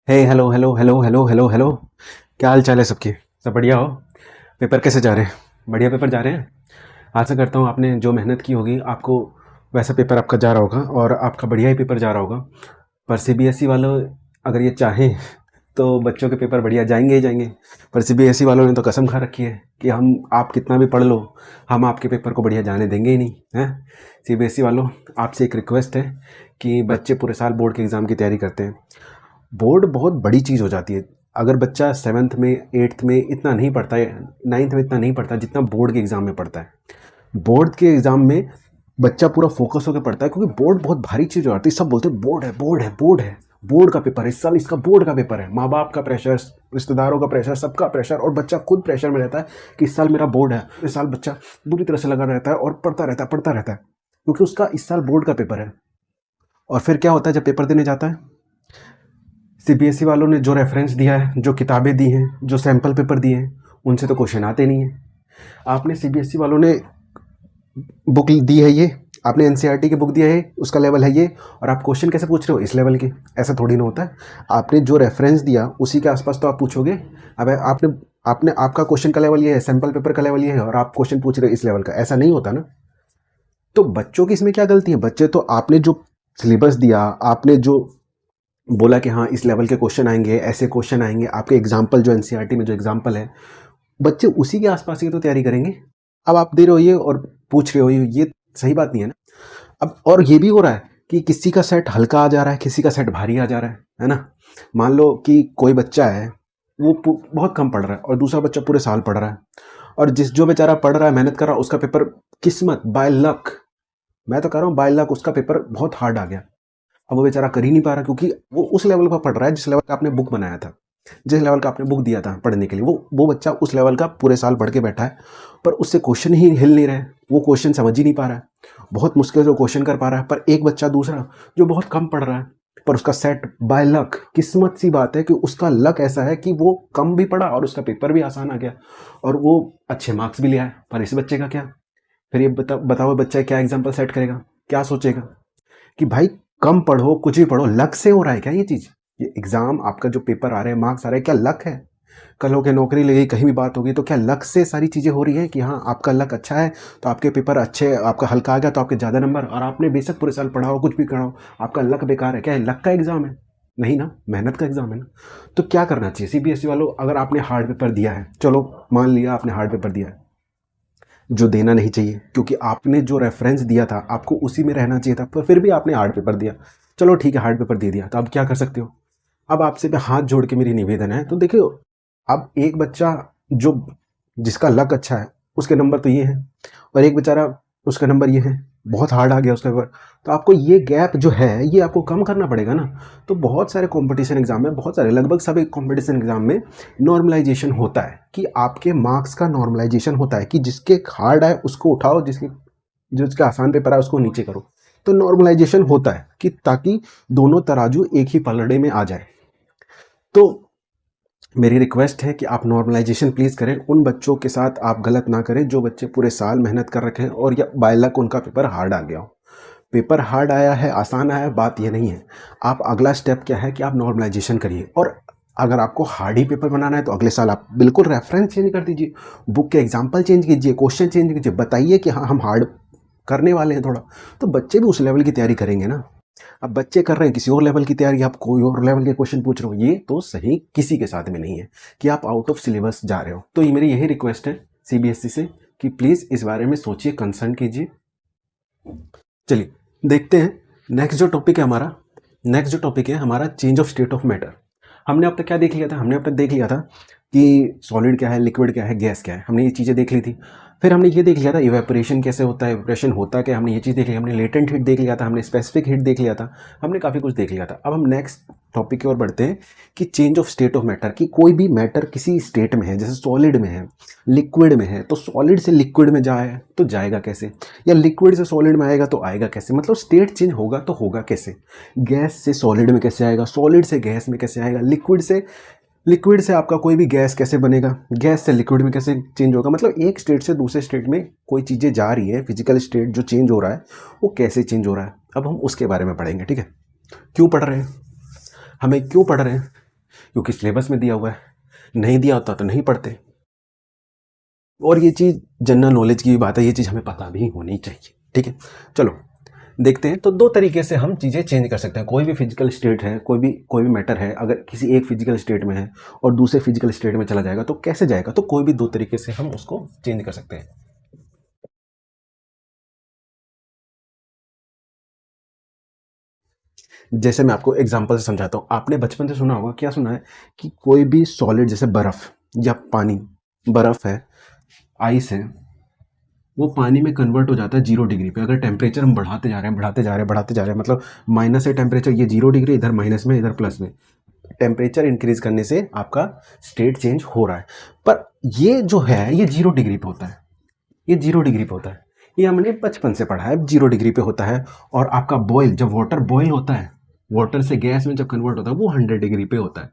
हे hello hello hello hello hello hello. क्या हाल चाल है सबके? सब बढ़िया हो? पेपर कैसे जा रहे हैं? बढ़िया पेपर जा रहे हैं। आशा करता हूँ आपने जो मेहनत की होगी आपको वैसा पेपर आपका जा रहा होगा और आपका बढ़िया ही पेपर जा रहा होगा। पर सीबीएसई वालों अगर ये चाहें तो बच्चों के पेपर बढ़िया जाएंगे ही जाएंगे। पर सीबीएसई वालों ने तो कसम खा रखी है कि हम आप कितना भी पढ़ लो हम आपके पेपर को बढ़िया जाने देंगे ही नहीं हैं। सीबीएसई वालों, आपसे एक रिक्वेस्ट है कि बच्चे पूरे साल बोर्ड के एग्ज़ाम की तैयारी करते हैं। बोर्ड बहुत बड़ी चीज़ हो जाती है। अगर बच्चा 7th में 8th में इतना नहीं पढ़ता है, 9th में इतना नहीं पढ़ता जितना बोर्ड के एग्ज़ाम में पढ़ता है। बोर्ड के एग्ज़ाम में बच्चा पूरा फोकस होकर पढ़ता है क्योंकि बोर्ड बहुत भारी चीज़ हो जाती है। सब बोलते हैं बोर्ड है बोर्ड है बोर्ड है, बोर्ड का पेपर है, इस साल इसका बोर्ड का पेपर है। माँ बाप का प्रेशर, रिश्तेदारों का प्रेशर, सबका प्रेशर, और बच्चा खुद प्रेशर में रहता है कि इस साल मेरा बोर्ड है। इस साल बच्चा बुरी तरह से लगा रहता है और पढ़ता रहता है क्योंकि उसका इस साल बोर्ड का पेपर है। और फिर क्या होता है जब पेपर देने जाता है? सीबीएसई वालों ने जो रेफरेंस दिया है, जो किताबें दी हैं, जो सैम्पल पेपर दिए हैं, उनसे तो क्वेश्चन आते नहीं हैं। आपने सीबीएसई वालों ने बुक दी है, ये आपने एनसीईआरटी की बुक दिया है, उसका लेवल है ये, और आप क्वेश्चन कैसे पूछ रहे हो? इस लेवल के। ऐसा थोड़ी ना होता है। आपने जो रेफरेंस दिया उसी के आसपास तो आप पूछोगे। अब आपने आपने आपका क्वेश्चन का लेवल ये है, सैम्पल पेपर का लेवल ये है, और आप क्वेश्चन पूछ रहे हो इस लेवल का। ऐसा नहीं होता ना। तो बच्चों की इसमें क्या गलती है? बच्चे तो आपने जो सिलेबस दिया, आपने जो बोला कि हाँ इस लेवल के क्वेश्चन आएंगे, ऐसे क्वेश्चन आएंगे, आपके एग्जाम्पल जो एनसीईआरटी में जो एग्जाम्पल है, बच्चे उसी के आसपास की तो तैयारी करेंगे। अब आप दे रहे हो ये और पूछ रहे हो ये सही बात नहीं है ना। अब और ये भी हो रहा है कि किसी का सेट हल्का आ जा रहा है, किसी का सेट भारी आ जा रहा है ना। मान लो कि कोई बच्चा है वो बहुत कम पढ़ रहा है और दूसरा बच्चा पूरे साल पढ़ रहा है, और जो बेचारा पढ़ रहा है, मेहनत कर रहा है, उसका पेपर किस्मत बाय लक, मैं तो कह रहा हूँ बाय लक, उसका पेपर बहुत हार्ड आ गया। अब वो बेचारा कर ही नहीं पा रहा क्योंकि वो उस लेवल पर पढ़ रहा है जिस लेवल का आपने बुक बनाया था, जिस लेवल का आपने बुक दिया था पढ़ने के लिए। वो बच्चा उस लेवल का पूरे साल पढ़ के बैठा है, पर उससे क्वेश्चन ही हिल नहीं रहे, वो क्वेश्चन समझ ही नहीं पा रहा है, बहुत मुश्किल से वो क्वेश्चन कर पा रहा है। पर एक बच्चा दूसरा जो बहुत कम पढ़ रहा है, पर उसका सेट बाय लक, किस्मत सी बात है कि उसका लक ऐसा है कि वो कम भी पढ़ा और उसका पेपर भी आसान आ गया और वो अच्छे मार्क्स भी ले आया। पर इस बच्चे का क्या? फिर ये बताओ बच्चा क्या एग्जाम्पल सेट करेगा, क्या सोचेगा कि भाई कम पढ़ो, कुछ भी पढ़ो, लक से हो रहा है क्या ये चीज़? ये एग्ज़ाम आपका जो पेपर आ रहे हैं, मार्क्स आ रहे हैं, क्या लक है? कल हो के नौकरी लगी, कहीं भी बात होगी तो क्या लक से सारी चीज़ें हो रही है कि हाँ आपका लक अच्छा है तो आपके पेपर अच्छे, आपका हल्का आ गया तो आपके ज़्यादा नंबर, और आपने बेशक पूरे साल पढ़ा हो, कुछ भी करा हो, आपका लक बेकार है? क्या है लक का एग्ज़ाम है? नहीं ना, मेहनत का एग्ज़ाम है ना। तो क्या करना चाहिए सीबीएसई वालों? अगर आपने हार्ड पेपर दिया है, चलो मान लिया आपने हार्ड पेपर दिया है, जो देना नहीं चाहिए क्योंकि आपने जो रेफरेंस दिया था आपको उसी में रहना चाहिए था, पर फिर भी आपने हार्ड पेपर दिया। चलो ठीक है, हार्ड पेपर दे दिया, तो अब क्या कर सकते हो? अब आपसे हाथ जोड़ के मेरी निवेदन है, तो देखियो, अब एक बच्चा जो जिसका लक अच्छा है उसके नंबर तो ये हैं, और एक बेचारा उसका नंबर ये है, बहुत हार्ड आ गया उसका पेपर। तो आपको ये गैप जो है ये आपको कम करना पड़ेगा ना। तो बहुत सारे कंपटीशन एग्जाम में, बहुत सारे, लगभग सभी कंपटीशन एग्जाम में नॉर्मलाइजेशन होता है कि आपके मार्क्स का नॉर्मलाइजेशन होता है कि जिसके हार्ड आए उसको उठाओ, जिसका आसान पेपर है उसको नीचे करो। तो नॉर्मलाइजेशन होता है कि ताकि दोनों तराजू एक ही पलड़े में आ जाए। तो मेरी रिक्वेस्ट है कि आप नॉर्मलाइजेशन प्लीज़ करें, उन बच्चों के साथ आप गलत ना करें जो बच्चे पूरे साल मेहनत कर रखे हैं और या बाय लक उनका पेपर हार्ड आ गया हो। पेपर हार्ड आया है, आसान आया है, बात ये नहीं है। आप अगला स्टेप क्या है कि आप नॉर्मलाइजेशन करिए, और अगर आपको हार्ड ही पेपर बनाना है तो अगले साल आप बिल्कुल रेफरेंस चेंज कर दीजिए, बुक के एग्जाम्पल चेंज कीजिए, क्वेश्चन चेंज कीजिए, बताइए कि हाँ हम हार्ड करने वाले हैं थोड़ा, तो बच्चे भी उस लेवल की तैयारी करेंगे ना। अब बच्चे कर रहे हैं किसी और लेवल की तैयारी, आप कोई और लेवल के क्वेश्चन पूछ रहे हो, ये तो सही किसी के साथ में नहीं है कि आप आउट ऑफ सिलेबस जा रहे हो। तो ये मेरी यही रिक्वेस्ट है सीबीएसई से कि प्लीज़ इस बारे में सोचिए, कंसर्न कीजिए। चलिए देखते हैं नेक्स्ट जो टॉपिक है हमारा। नेक्स्ट जो टॉपिक है हमारा change of state of matter. हमने अब तक क्या देख लिया था? हमने अब तक देख लिया था कि सॉलिड क्या है, लिक्विड क्या है, गैस क्या है, हमने ये चीज़ें देख ली थी। फिर हमने ये देख लिया था इवेपोरेशन कैसे होता है, इवेपोरेशन होता क्या, हमने ये चीज़ देख ली। हमने लेटेंट हीट देख लिया था, हमने स्पेसिफिक हीट देख लिया था, हमने काफ़ी कुछ देख लिया था। अब हम नेक्स्ट टॉपिक की ओर बढ़ते हैं कि change of state of matter, कि कोई भी मैटर किसी स्टेट में है, जैसे सॉलिड में है, लिक्विड में है, तो सॉलिड से लिक्विड में जाए तो जाएगा कैसे, या लिक्विड से सॉलिड में आएगा तो आएगा कैसे, मतलब स्टेट चेंज होगा तो होगा कैसे। गैस से सॉलिड में कैसे आएगा, सॉलिड से गैस में कैसे आएगा, लिक्विड से आपका कोई भी गैस कैसे बनेगा, गैस से लिक्विड में कैसे चेंज होगा, मतलब एक स्टेट से दूसरे स्टेट में कोई चीज़ें जा रही है, फिजिकल स्टेट जो चेंज हो रहा है वो कैसे चेंज हो रहा है। अब हम उसके बारे में पढ़ेंगे, ठीक है। क्यों पढ़ रहे हैं, हमें क्यों पढ़ रहे हैं? क्योंकि सिलेबस में दिया हुआ है, नहीं दिया होता तो नहीं पढ़ते। और ये चीज़ जनरल नॉलेज की बात है, ये चीज़ हमें पता भी होनी चाहिए, ठीक है। चलो देखते हैं। तो दो तरीके से हम चीज़ें चेंज कर सकते हैं। कोई भी फिजिकल स्टेट है, कोई भी मैटर है, अगर किसी एक फिजिकल स्टेट में है और दूसरे फिजिकल स्टेट में चला जाएगा तो कैसे जाएगा, तो कोई भी दो तरीके से हम उसको चेंज कर सकते हैं। जैसे मैं आपको एग्जांपल से समझाता हूँ। आपने बचपन से सुना होगा, क्या सुना है, कि कोई भी सॉलिड जैसे बर्फ या पानी, बर्फ है, आइस है, वो पानी में कन्वर्ट हो जाता है 0 डिग्री पे। अगर टेम्परेचर हम बढ़ाते जा रहे हैं, बढ़ाते जा रहे हैं, मतलब माइनस है टेम्परेचर, ये 0 डिग्री, इधर माइनस में, इधर प्लस में, टेम्परेचर इंक्रीज करने से आपका स्टेट चेंज हो रहा है। पर ये जो है ये 0 डिग्री पे होता है, ये 0 डिग्री पे होता है, ये हमने बचपन से पढ़ा है, 0 डिग्री पे होता है। और आपका बॉयल, जब वाटर बॉयल होता है, वाटर से गैस में जब कन्वर्ट होता है, वो 100 डिग्री पे होता है।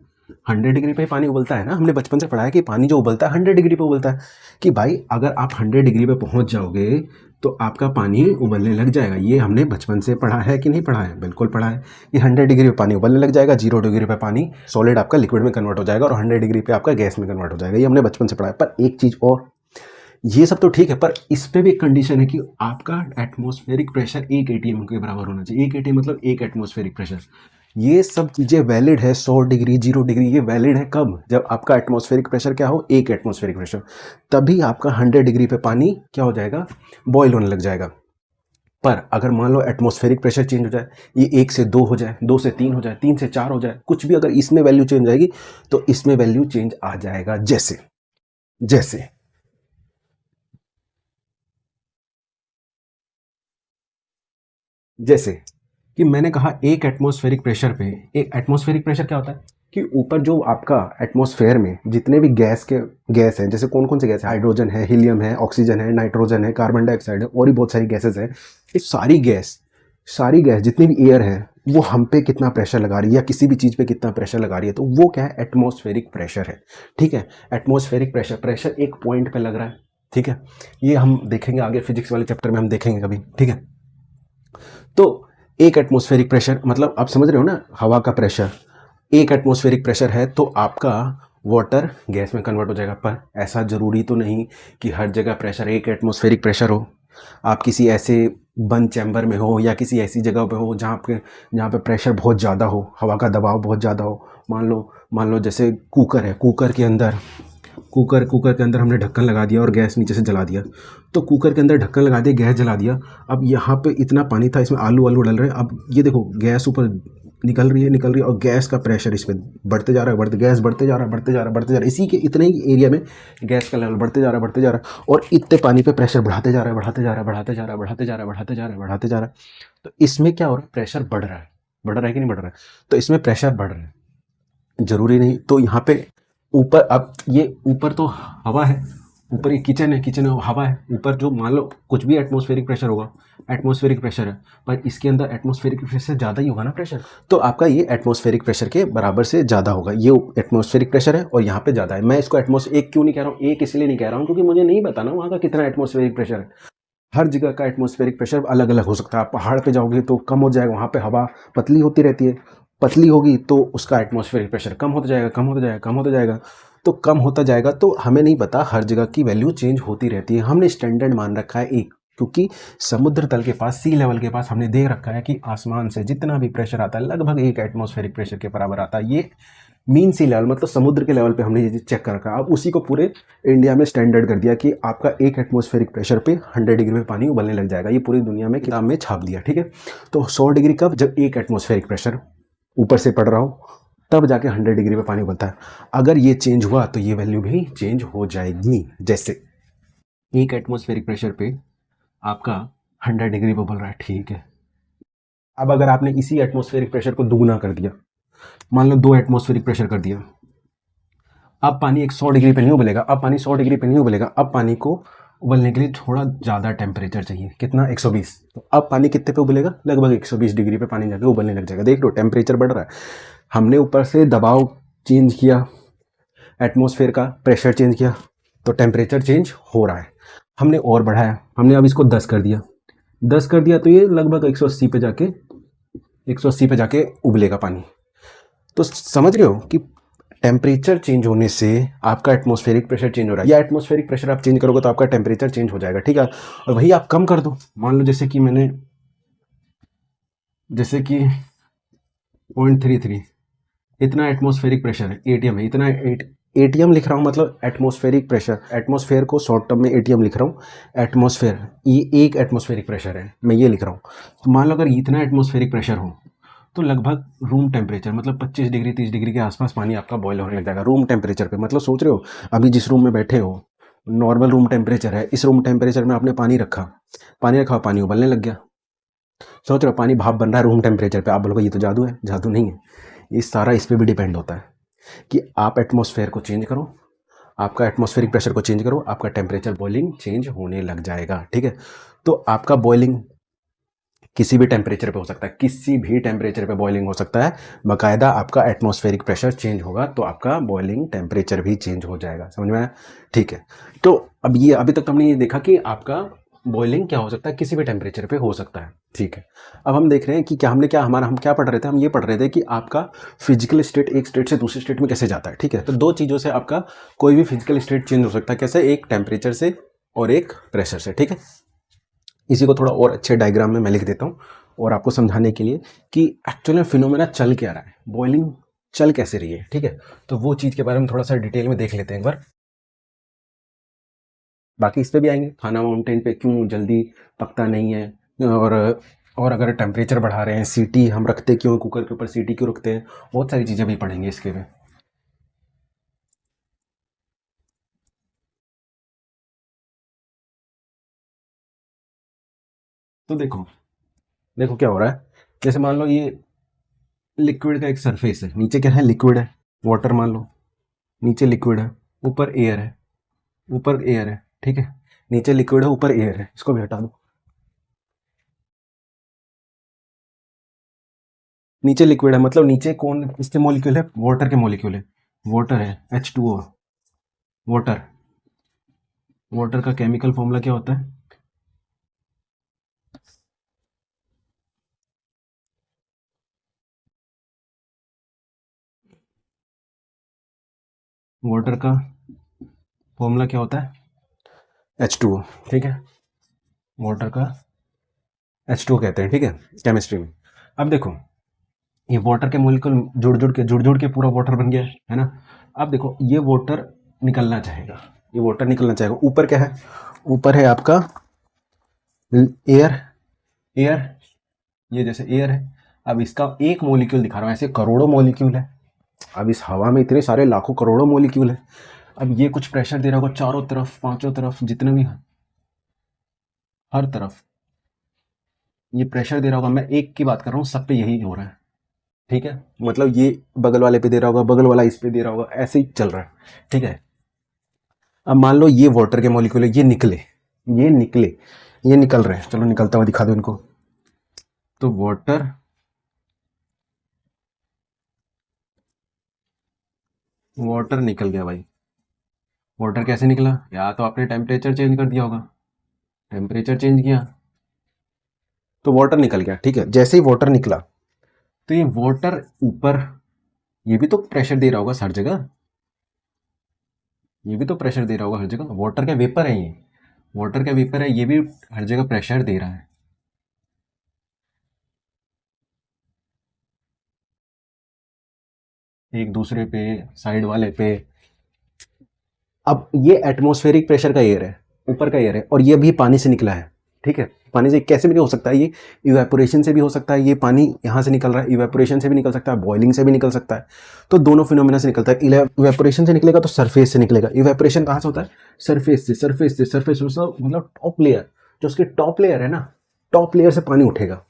100 डिग्री पे पानी उबलता है ना, हमने बचपन से पढ़ा है कि पानी जो उबलता है 100 डिग्री पे उबलता है। कि भाई अगर आप 100 डिग्री पे पहुंच जाओगे तो आपका पानी उबलने लग जाएगा। ये हमने बचपन से पढ़ा है कि नहीं पढ़ा है? बिल्कुल पढ़ा है कि 100 डिग्री पे पानी उबलने लग जाएगा, 0 डिग्री पे पानी सॉलिड आपका लिक्विड में कन्वर्ट हो जाएगा, और 100 डिग्री पे आपका गैस में कन्वर्ट हो जाएगा। ये हमने बचपन से पढ़ा है। पर एक चीज़ और, ये सब तो ठीक है, पर इस पे भी एक कंडीशन है कि आपका एटमॉस्फेरिक प्रेशर 1 एटीएम के बराबर होना चाहिए। 1 एटीएम मतलब 1 एटमॉस्फेरिक प्रेशर। ये सब चीज़ें वैलिड है। 100 डिग्री, 0 डिग्री, ये वैलिड है कब? जब आपका एटमॉस्फेरिक प्रेशर क्या हो, 1 एटमॉस्फेरिक प्रेशर। तभी आपका 100 डिग्री पे पानी क्या हो जाएगा, बॉयल होने लग जाएगा। पर अगर मान लो एटमॉस्फेरिक प्रेशर चेंज हो जाए, ये 1 से 2 हो जाए, 2 से 3 हो जाए, 3 से 4 हो जाए, कुछ भी अगर इसमें वैल्यू चेंज आएगी तो इसमें वैल्यू चेंज आ जाएगा। जैसे जैसे जैसे कि मैंने कहा, एक एटमॉस्फेरिक प्रेशर पे, एक एटमॉस्फेरिक प्रेशर क्या होता है कि ऊपर जो आपका एटमॉस्फेयर में जितने भी गैस हैं, जैसे कौन कौन से गैस है, हाइड्रोजन है, हीलियम है, ऑक्सीजन है, नाइट्रोजन है, कार्बन डाइऑक्साइड है, और भी बहुत सारी गैसेज हैं। ये सारी गैस जितनी भी एयर है, वो हम पे कितना प्रेशर लगा रही है या किसी भी चीज़ पे कितना प्रेशर लगा रही है, तो वो क्या है, एटमॉस्फेरिक प्रेशर है। ठीक है, एटमॉस्फेरिक प्रेशर एक पॉइंट पे लग रहा है। ठीक है, ये हम देखेंगे आगे फिजिक्स वाले चैप्टर में, हम देखेंगे कभी। ठीक है, तो एक एटमॉस्फेरिक प्रेशर मतलब आप समझ रहे हो ना, हवा का प्रेशर एक एटमॉस्फेरिक प्रेशर है तो आपका वाटर गैस में कन्वर्ट हो जाएगा। पर ऐसा ज़रूरी तो नहीं कि हर जगह प्रेशर एक एटमॉस्फेरिक प्रेशर हो। आप किसी ऐसे बंद चैम्बर में हो या किसी ऐसी जगह पे हो जहाँ पे प्रेशर बहुत ज़्यादा हो, हवा का दबाव बहुत ज़्यादा हो। मान लो जैसे कुकर है, कुकर के अंदर हमने ढक्कन लगा दिया और गैस नीचे से जला दिया। तो कुकर के अंदर ढक्कन लगा दिया, गैस जला दिया। अब यहाँ पे इतना पानी था, इसमें आलू डल रहे हैं। अब ये देखो, गैस ऊपर निकल रही है, और गैस का प्रेशर इसमें बढ़ते जा रहा है, गैस बढ़ते जा रहा है। इसी के इतने ही एरिया में गैस का लेवल बढ़ते जा रहा है, और इतने पानी पे प्रेशर बढ़ाते जा रहा है। तो इसमें क्या हो रहा है, प्रेशर बढ़ रहा है कि नहीं बढ़ रहा है? तो इसमें प्रेशर बढ़ रहा है, जरूरी नहीं। तो यहाँ पे ऊपर, अब ये ऊपर तो हवा है, ऊपर ये किचन है, हवा है। ऊपर जो मान लो कुछ भी एटमॉस्फेरिक प्रेशर होगा, एटमॉस्फेरिक प्रेशर है, पर इसके अंदर एटमॉस्फेरिक प्रेशर ज़्यादा ही होगा ना प्रेशर, तो आपका ये एटमॉस्फेरिक प्रेशर के बराबर से ज़्यादा होगा। ये एटमॉस्फेरिक प्रेशर है और यहाँ पे ज़्यादा है। मैं इसको एक क्यों नहीं कह रहा हूँ, एक इसलिए नहीं कह रहा हूँ क्योंकि मुझे नहीं पता ना वहाँ का कितना एटमॉस्फेरिक प्रेशर है। हर जगह का एटमॉस्फेरिक प्रेशर अलग अलग हो सकता है। आप पहाड़ पे जाओगे तो कम हो जाएगा, वहाँ पे हवा पतली होती रहती है, पतली होगी तो उसका एटमॉस्फेरिक प्रेशर कम होता जाएगा। तो कम होता जाएगा, तो हमें नहीं पता, हर जगह की वैल्यू चेंज होती रहती है। हमने स्टैंडर्ड मान रखा है एक, क्योंकि समुद्र तल के पास, सी लेवल के पास हमने देख रखा है कि आसमान से जितना भी प्रेशर आता है लगभग एक एटमॉस्फेरिक प्रेशर के बराबर आता है। ये मीन सी लेवल मतलब समुद्र के लेवल पे हमने ये चेक कर रखा है। अब उसी को पूरे इंडिया में स्टैंडर्ड कर दिया कि आपका एक एटमॉस्फेरिक प्रेशर पे 100 डिग्री में पानी उबलने लग जाएगा। ये पूरी दुनिया में किताब में छाप दिया। ठीक है, तो 100 डिग्री कब, जब एक एटमॉस्फेरिक प्रेशर ऊपर से पड़ रहा हो, तब जाके 100 डिग्री पे पानी उबलता है। अगर ये चेंज हुआ तो ये वैल्यू भी चेंज हो जाएगी। जैसे एक एटमॉस्फेरिक प्रेशर पे आपका 100 डिग्री पे उबल रहा है, ठीक है। अब अगर आपने इसी एटमॉस्फेरिक प्रेशर को दुगुना कर दिया, मान लो 2 एटमॉस्फेरिक प्रेशर कर दिया, अब पानी 100 डिग्री पे नहीं उबलेगा। अब पानी को उबलने के लिए थोड़ा ज़्यादा टेम्परेचर चाहिए। कितना? 120। तो अब पानी कितने पे उबलेगा? लगभग 120 डिग्री पे पानी जाके उबलने लग जाएगा। देख लो, टेम्परेचर बढ़ रहा है। हमने ऊपर से दबाव चेंज किया, एटमॉस्फेयर का प्रेशर चेंज किया, तो टेम्परेचर चेंज हो रहा है। हमने और बढ़ाया, हमने अब इसको 10 कर दिया, तो ये लगभग 180 पे जाके उबलेगा पानी। तो समझ रहे हो कि टेम्परेचर चेंज होने से आपका एटमॉस्फेरिक प्रेशर चेंज हो रहा है, या एटमॉस्फेरिक प्रेशर आप चेंज करोगे तो आपका टेम्परेचर चेंज हो जाएगा, ठीक है। और वही आप कम कर दो, मान लो जैसे कि 0.33 इतना एटमॉस्फेरिक प्रेशर है, एटीएम है, इतना एटीएम लिख रहा हूँ, मतलब एटमॉस्फेरिक प्रेशर, एटमॉस्फेयर को शॉर्ट टर्म में एटीएम लिख रहा हूँ। एटमॉस्फेयर ये एक एटमॉस्फेरिक प्रेशर है, मैं ये लिख रहा हूँ। तो मान लो अगर इतना एटमॉस्फेरिक प्रेशर हो तो लगभग रूम टेम्परेचर, मतलब 25 डिग्री 30 डिग्री के आसपास पानी आपका बॉयल होने लग जाएगा रूम टेम्परेचर पे। मतलब सोच रहे हो अभी जिस रूम में बैठे हो नॉर्मल रूम टेम्परेचर है, इस रूम टेम्परेचर में आपने पानी रखा, पानी उबलने लग गया। सोच रहे हो पानी भाप बन रहा है रूम टेम्परेचर पे, आप बोलोगे ये तो जादू है। जादू नहीं है, ये सारा इस पर भी डिपेंड होता है कि आप एटमॉस्फेयर को चेंज करो, आपका एटमॉस्फेरिक प्रेशर को चेंज करो, आपका टेम्परेचर बॉइलिंग चेंज होने लग जाएगा, ठीक है। तो आपका बॉइलिंग किसी भी टेम्परेचर पे हो सकता है, किसी भी टेम्परेचर पे बॉइलिंग हो सकता है, बाकायदा आपका एटमॉस्फेरिक प्रेशर चेंज होगा तो आपका बॉइलिंग टेम्परेचर भी चेंज हो जाएगा। समझ में आया? ठीक है। तो अब ये अभी तक हमने ये देखा कि आपका बॉइलिंग क्या हो सकता है, किसी भी टेम्परेचर पे हो सकता है, ठीक है। अब हम देख रहे हैं कि हम क्या पढ़ रहे थे, हम ये पढ़ रहे थे कि आपका फिजिकल स्टेट एक स्टेट से दूसरे स्टेट में कैसे जाता है, ठीक है। तो दो चीज़ों से आपका कोई भी फिजिकल स्टेट चेंज हो सकता है, कैसे, एक टेम्परेचर से और एक प्रेशर से, ठीक है। इसी को थोड़ा और अच्छे डायग्राम में मैं लिख देता हूँ और आपको समझाने के लिए कि एक्चुअली फिनोमेना चल क्या रहा है, बॉइलिंग चल कैसे रही है, ठीक है। तो वो चीज़ के बारे में थोड़ा सा डिटेल में देख लेते हैं एक बार। बाकी इस पे भी आएंगे, खाना माउंटेन पे क्यों जल्दी पकता नहीं है, और अगर टेम्परेचर बढ़ा रहे हैं, सीटी हम रखते क्यों, कुकर के ऊपर सीटी क्यों रखते हैं, बहुत सारी चीज़ें भी पढ़ेंगे इसके में। तो देखो देखो क्या हो रहा है, जैसे मान लो ये लिक्विड का एक सरफेस है, नीचे क्या है, लिक्विड है, वाटर मान लो, नीचे लिक्विड है, ऊपर एयर है, ऊपर एयर है, ठीक है। नीचे लिक्विड है, ऊपर एयर है, इसको भी हटा दो। नीचे लिक्विड है मतलब नीचे कौन किसके मॉलिक्यूल है, वाटर के मॉलिक्यूल है, वाटर है, H2O, वाटर। वाटर का केमिकल फॉर्मूला क्या होता है, वाटर का फॉर्मूला क्या होता है, H2O, ठीक है। वाटर का H2O कहते हैं, ठीक है, केमिस्ट्री में। अब देखो ये वाटर के मॉलिक्यूल जुड़ जुड़ के पूरा वाटर बन गया है ना। अब देखो ये वाटर निकलना चाहेगा, ये वाटर निकलना चाहेगा, ऊपर क्या है, ऊपर है आपका एयर, एयर, ये जैसे एयर है। अब इसका एक मॉलिक्यूल दिखा रहा हूँ, ऐसे करोड़ों मॉलिक्यूल है, अब इस हवा में इतने सारे लाखों करोड़ों मॉलिक्यूल है। अब ये कुछ प्रेशर दे रहा होगा चारों तरफ, पांचों तरफ, जितने भी, हर तरफ ये प्रेशर दे रहा होगा। मैं एक की बात कर रहा हूँ, सब पे यही हो रहा है, ठीक है। मतलब ये बगल वाले पे दे रहा होगा, बगल वाला इस पे दे रहा होगा, ऐसे ही चल रहा है, ठीक है। अब मान लो ये वाटर के मॉलिक्यूल है, ये निकल रहे हैं, चलो निकलता हुआ दिखा दो इनको। तो वाटर निकल गया भाई। वाटर कैसे निकला, या तो आपने टेम्परेचर चेंज कर दिया होगा, टेम्परेचर चेंज किया तो वाटर निकल गया, ठीक है। जैसे ही वाटर निकला तो ये वाटर ऊपर, ये भी तो प्रेशर दे रहा होगा हर जगह, ये भी तो प्रेशर दे रहा होगा हर जगह, वाटर का वेपर है, ये वाटर का वेपर है, ये भी हर जगह प्रेशर दे रहा है। एक दूसरे पे, साइड वाले पे। अब ये एटमॉस्फेरिक प्रेशर का एयर है, ऊपर का एयर है, और ये भी पानी से निकला है, ठीक है। पानी से कैसे भी हो सकता है, ये इवेपोरेशन से भी हो सकता है, ये पानी यहाँ से निकल रहा है, इवेपोरेशन से भी निकल सकता है, बॉइलिंग से भी निकल सकता है। तो दोनों फिनोमेना से निकलता है। इवेपोरेशन से निकलेगा तो सरफेस से निकलेगा। इवेपोरेशन कहाँ से होता है, सरफेस से, सरफेस मतलब टॉप लेयर, जो उसकी टॉप लेयर है ना, टॉप लेयर से पानी उठेगा,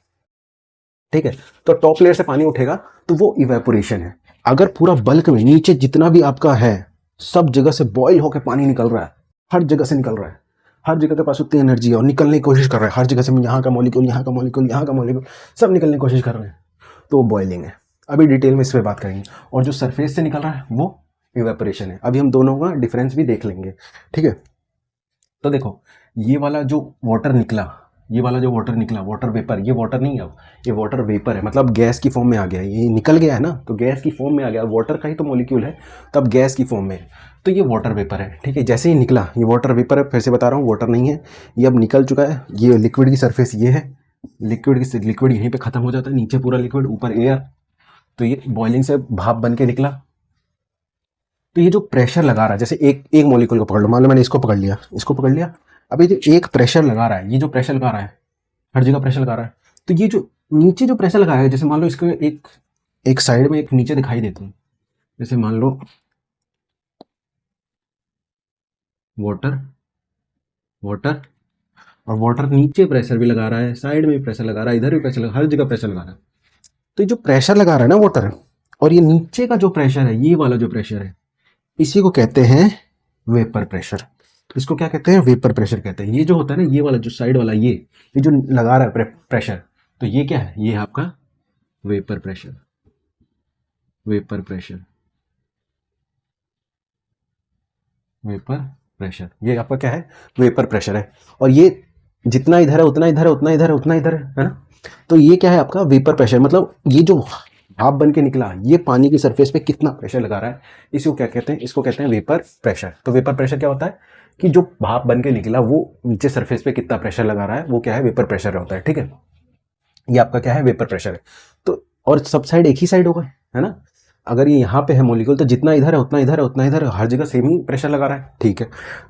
ठीक है। तो टॉप लेयर से पानी उठेगा तो वो इवेपोरेशन है। अगर पूरा बल्क में नीचे जितना भी आपका है, सब जगह से बॉईल होकर पानी निकल रहा है, हर जगह से निकल रहा है, हर जगह के पास उतनी एनर्जी है और निकलने की कोशिश कर रहा है, हर जगह से यहाँ का मॉलिक्यूल, यहाँ का मॉलिक्यूल, यहाँ का मॉलिक्यूल, सब निकलने की कोशिश कर रहे हैं, तो बॉइलिंग है। अभी डिटेल में इस पर बात करेंगे। और जो सरफेस से निकल रहा है वो इवेपोरेशन है। अभी हम दोनों का डिफरेंस भी देख लेंगे, ठीक है। तो देखो ये वाला जो वाटर निकला, ये वाला जो वाटर निकला, वाटर वेपर, ये वाटर नहीं है अब, ये वाटर वेपर है, मतलब गैस की फॉर्म में आ गया है। ये निकल गया है ना, तो गैस की फॉर्म में आ गया, वाटर का ही तो मॉलिक्यूल है, तब गैस की फॉर्म में, तो ये वाटर वेपर है। ठीक है, जैसे ही निकला ये वाटर वेपर है, फिर से बता रहा हूँ वाटर नहीं है, ये अब निकल चुका है। ये लिक्विड की सरफेस ये है, लिक्विड यहीं पे खत्म हो जाता है, नीचे पूरा लिक्विड, ऊपर एयर। तो ये बॉइलिंग से भाप बन के निकला। तो ये जो प्रेशर लगा रहा है, जैसे एक एक मॉलिक्यूल को पकड़ लो, मान लो मैंने इसको पकड़ लिया, इसको पकड़ लिया, अब ये जो एक प्रेशर लगा रहा है, ये जो प्रेशर लगा रहा है, हर जगह प्रेशर लगा रहा है, तो ये जो नीचे जो प्रेशर लगा है, जैसे मान लो इसको एक एक साइड में एक नीचे दिखाई देती है, जैसे मान लो वाटर, वाटर, और वाटर नीचे प्रेशर भी लगा रहा है, साइड में भी प्रेशर लगा रहा है, इधर भी प्रेशर लगा, हर जगह प्रेशर लगा रहा है। तो ये जो प्रेशर लगा रहा है ना वाटर, और ये नीचे का जो प्रेशर है, ये वाला जो प्रेशर है, इसी को कहते हैं वेपर प्रेशर। इसको क्या कहते हैं? वेपर प्रेशर कहते हैं। ये जो होता है ना, ये वाला जो साइड वाला, ये जो लगा रहा है प्रेशर, तो ये क्या है? ये है आपका vapour pressure, vapour pressure, vapour pressure, ये आपका क्या है? वेपर प्रेशर है। और ये जितना इधर है उतना इधर है, उतना इधर है उतना इधर है ना। तो ये क्या है आपका? Vapour pressure. मतलब ये जो भाप बन के निकला, ये पानी की सरफेस पे कितना प्रेशर लगा रहा है, इसको क्या कहते हैं? इसको कहते हैं वेपर प्रेशर। तो वेपर प्रेशर क्या होता है कि जो भाप बन के निकला वो नीचे सरफेस पे कितना प्रेशर लगा रहा है, वो क्या है? वेपर प्रेशर होता है। ठीक है, ये आपका क्या है? वेपर प्रेशर है। तो और सब साइड एक ही साइड होगा, है ना। अगर ये यहाँ पे है मॉलिक्यूल, तो जितना इधर है उतना इधर है, उतना इधर है, हर जगह सेम ही प्रेशर लगा रहा है। ठीक है,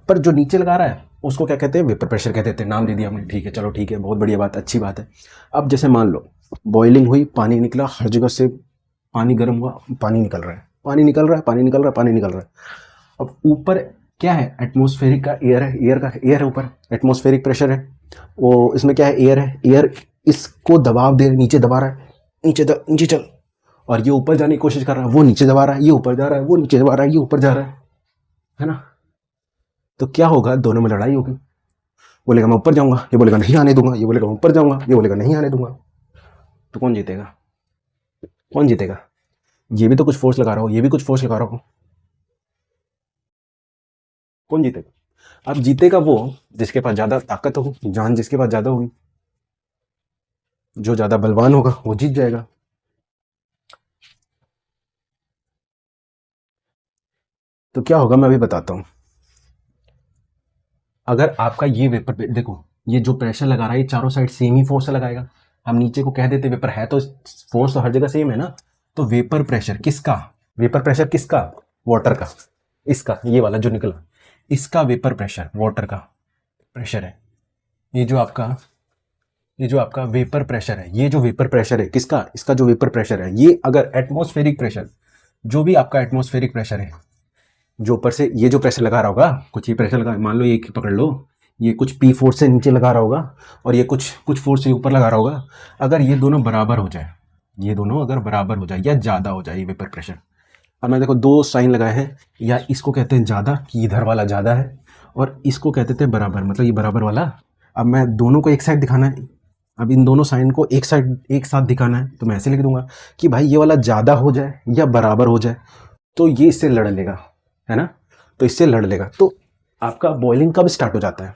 पर जो नीचे लगा रहा है उसको क्या कहते हैं? वेपर प्रेशर कहते हैं। नाम दे दिया हमने। ठीक है, चलो ठीक है, बहुत बढ़िया बात, अच्छी बात है। अब जैसे मान लो बॉइलिंग हुई, पानी निकला, हर जगह से पानी गर्म हुआ, पानी निकल रहा है, पानी निकल रहा है, पानी निकल रहा है, पानी निकल रहा है। अब ऊपर क्या है? एटमॉस्फेरिक का एयर है, एयर है ऊपर, एटमॉस्फेरिक प्रेशर है वो, इसमें क्या है? एयर है। एयर इसको दबाव दे, नीचे दबा रहा है, नीचे चल, और ये ऊपर जाने की कोशिश कर रहा है, वो नीचे दबा रहा है, ये ऊपर जा रहा है, वो नीचे दबा रहा है, ये ऊपर जा रहा है ना। तो क्या होगा? दोनों में लड़ाई होगी। बोलेगा मैं ऊपर जाऊंगा, ये बोलेगा नहीं आने दूंगा, ये बोलेगा ऊपर जाऊंगा, ये बोलेगा नहीं आने दूंगा। तो कौन जीतेगा? कौन जीतेगा? ये भी तो कुछ फोर्स लगा रहा हो, ये भी कुछ फोर्स लगा रहा हो, कौन जीतेगा? अब जीतेगा वो जिसके पास ज्यादा ताकत होगी, जान जिसके पास ज्यादा होगी, जो ज्यादा बलवान होगा वो जीत जाएगा। तो क्या होगा मैं अभी बताता हूं। अगर आपका ये वेपर, देखो ये जो प्रेशर लगा रहा है, ये चारों साइड सेम ही फोर्स लगाएगा। हम नीचे को कह देते वेपर है, तो फोर्स तो हर जगह सेम है ना। तो वेपर प्रेशर किसका? वेपर प्रेशर किसका? वाटर का। इसका, ये वाला जो निकला, इसका वेपर प्रेशर, वाटर का प्रेशर है। ये जो आपका वेपर प्रेशर है, ये जो वेपर प्रेशर है किसका? इसका जो वेपर प्रेशर है, ये अगर एटमॉस्फेरिक प्रेशर, जो भी आपका एटमॉस्फेरिक प्रेशर है, जो ऊपर से ये जो प्रेशर लगा रहा होगा, कुछ ये प्रेशर लगा, मान लो ये पकड़ लो, ये कुछ पी फोर्स से नीचे लगा रहा होगा, और ये कुछ फोर्स से ऊपर लगा रहा होगा। अगर ये दोनों बराबर हो जाए, ये दोनों अगर बराबर हो जाए या ज़्यादा हो जाए ये वेपर प्रेशर, अब मैं देखो दो साइन लगाए हैं, या इसको कहते हैं ज़्यादा, कि इधर वाला ज़्यादा है, और इसको कहते थे बराबर, मतलब ये बराबर वाला। अब मैं दोनों को एक साइड दिखाना है, अब इन दोनों साइन को एक साथ दिखाना है, तो मैं ऐसे लिख दूंगा कि भाई ये वाला ज़्यादा हो जाए या बराबर हो जाए, तो ये इससे लड़ लेगा, है ना। तो इससे लड़ लेगा। तो आपका बॉइलिंग कब स्टार्ट हो जाता है?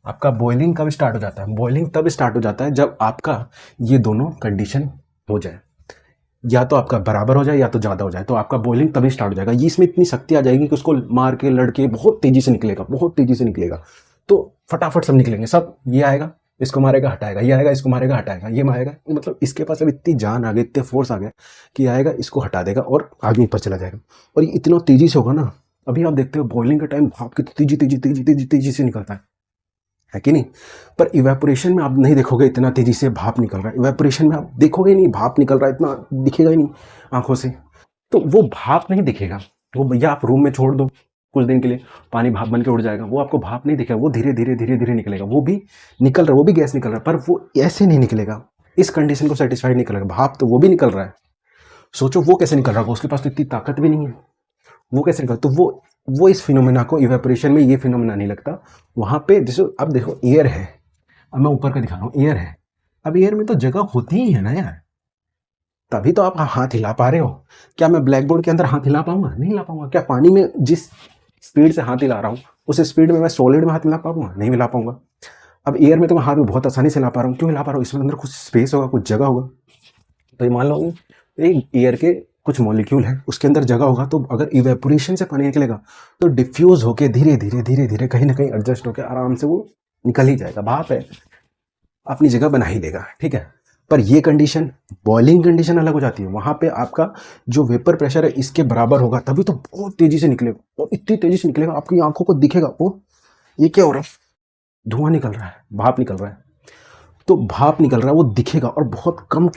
आपका बॉइलिंग कब स्टार्ट हो जाता है? बॉइलिंग तब स्टार्ट हो जाता है जब आपका ये दोनों कंडीशन हो जाए, या तो आपका बराबर हो जाए या तो ज़्यादा हो जाए, तो आपका बॉइलिंग तभी स्टार्ट हो जाएगा। ये इसमें इतनी शक्ति आ जाएगी कि उसको मार के लड़के बहुत तेज़ी से निकलेगा, बहुत तेज़ी से निकलेगा। तो फटाफट सब निकलेंगे, सब ये आएगा इसको मारेगा हटाएगा, ये आएगा इसको मारेगा हटाएगा, ये मारेगा, मतलब इसके पास अब इतनी जान आ गई, इतने फोर्स आ गया कि आएगा इसको हटा देगा और आगे ऊपर चला जाएगा। और ये इतना तेज़ी से होगा ना, अभी आप देखते हो बॉइलिंग का टाइम भाप की तेजी तेजी तेजी तेजी तेजी से निकलता है कि नहीं। पर इवेपोरेशन में आप नहीं देखोगे इतना तेजी से भाप निकल रहा है, इवेपोरेशन में आप देखोगे नहीं भाप निकल रहा है, इतना दिखेगा ही नहीं आंखों से। तो वो भाप नहीं दिखेगा, वो भैया आप रूम में छोड़ दो कुछ दिन के लिए, पानी भाप बन के उड़ जाएगा, वो आपको भाप नहीं दिखेगा, वो धीरे धीरे धीरे धीरे निकलेगा, वो भी निकल रहा है, वो भी गैस निकल रहा है, पर वो ऐसे नहीं निकलेगा, इस कंडीशन को सेटिस्फाइड नहीं करेगा। भाप तो वो भी निकल रहा है, सोचो वो कैसे निकल रहा होगा, उसके पास तो इतनी ताकत भी नहीं है, वो कैसे निकल, तो वो इस फिनोमेना को, इवेपोरेशन में ये फिनोमेना नहीं लगता वहाँ पे। जैसे अब देखो एयर है, अब मैं ऊपर का दिखा रहा हूँ, एयर है, अब एयर में तो जगह होती ही है ना यार, तभी तो आप हाथ हिला पा रहे हो। क्या मैं ब्लैक बोर्ड के अंदर हाथ हिला पाऊंगा? नहीं हिला पाऊंगा। क्या पानी में जिस स्पीड से हाथ हिला रहा हूँ उस स्पीड में मैं सॉलिड में हाथ हिला पाऊंगा? नहीं हिला पाऊंगा। अब एयर में तो मैं हाथ में बहुत आसानी से ला पा रहा हूँ, क्यों ला पा रहा हूँ, इसमें अंदर कुछ स्पेस होगा, कुछ जगह होगा। तो ये मान लो एक एयर के कुछ मॉलिक्यूल है, उसके अंदर जगह होगा, तो अगर इवेपोरेशन से पानी निकलेगा तो डिफ्यूज होके धीरे धीरे कहीं ना कहीं एडजस्ट होकर आराम से वो निकल ही जाएगा। भाप है, अपनी जगह बना ही देगा, ठीक है। पर ये कंडीशन, बॉइलिंग कंडीशन अलग हो जाती है। वहां पे आपका जो वेपर प्रेशर है इसके बराबर होगा, तभी तो बहुत तेजी से निकलेगा, और इतनी तेजी से निकलेगा आपकी आंखों को दिखेगा वो ये क्या हो रहा है, धुआं निकल रहा है, भाप निकल रहा है। तो भाप निकल रहा है वो दिखेगा, और बहुत कम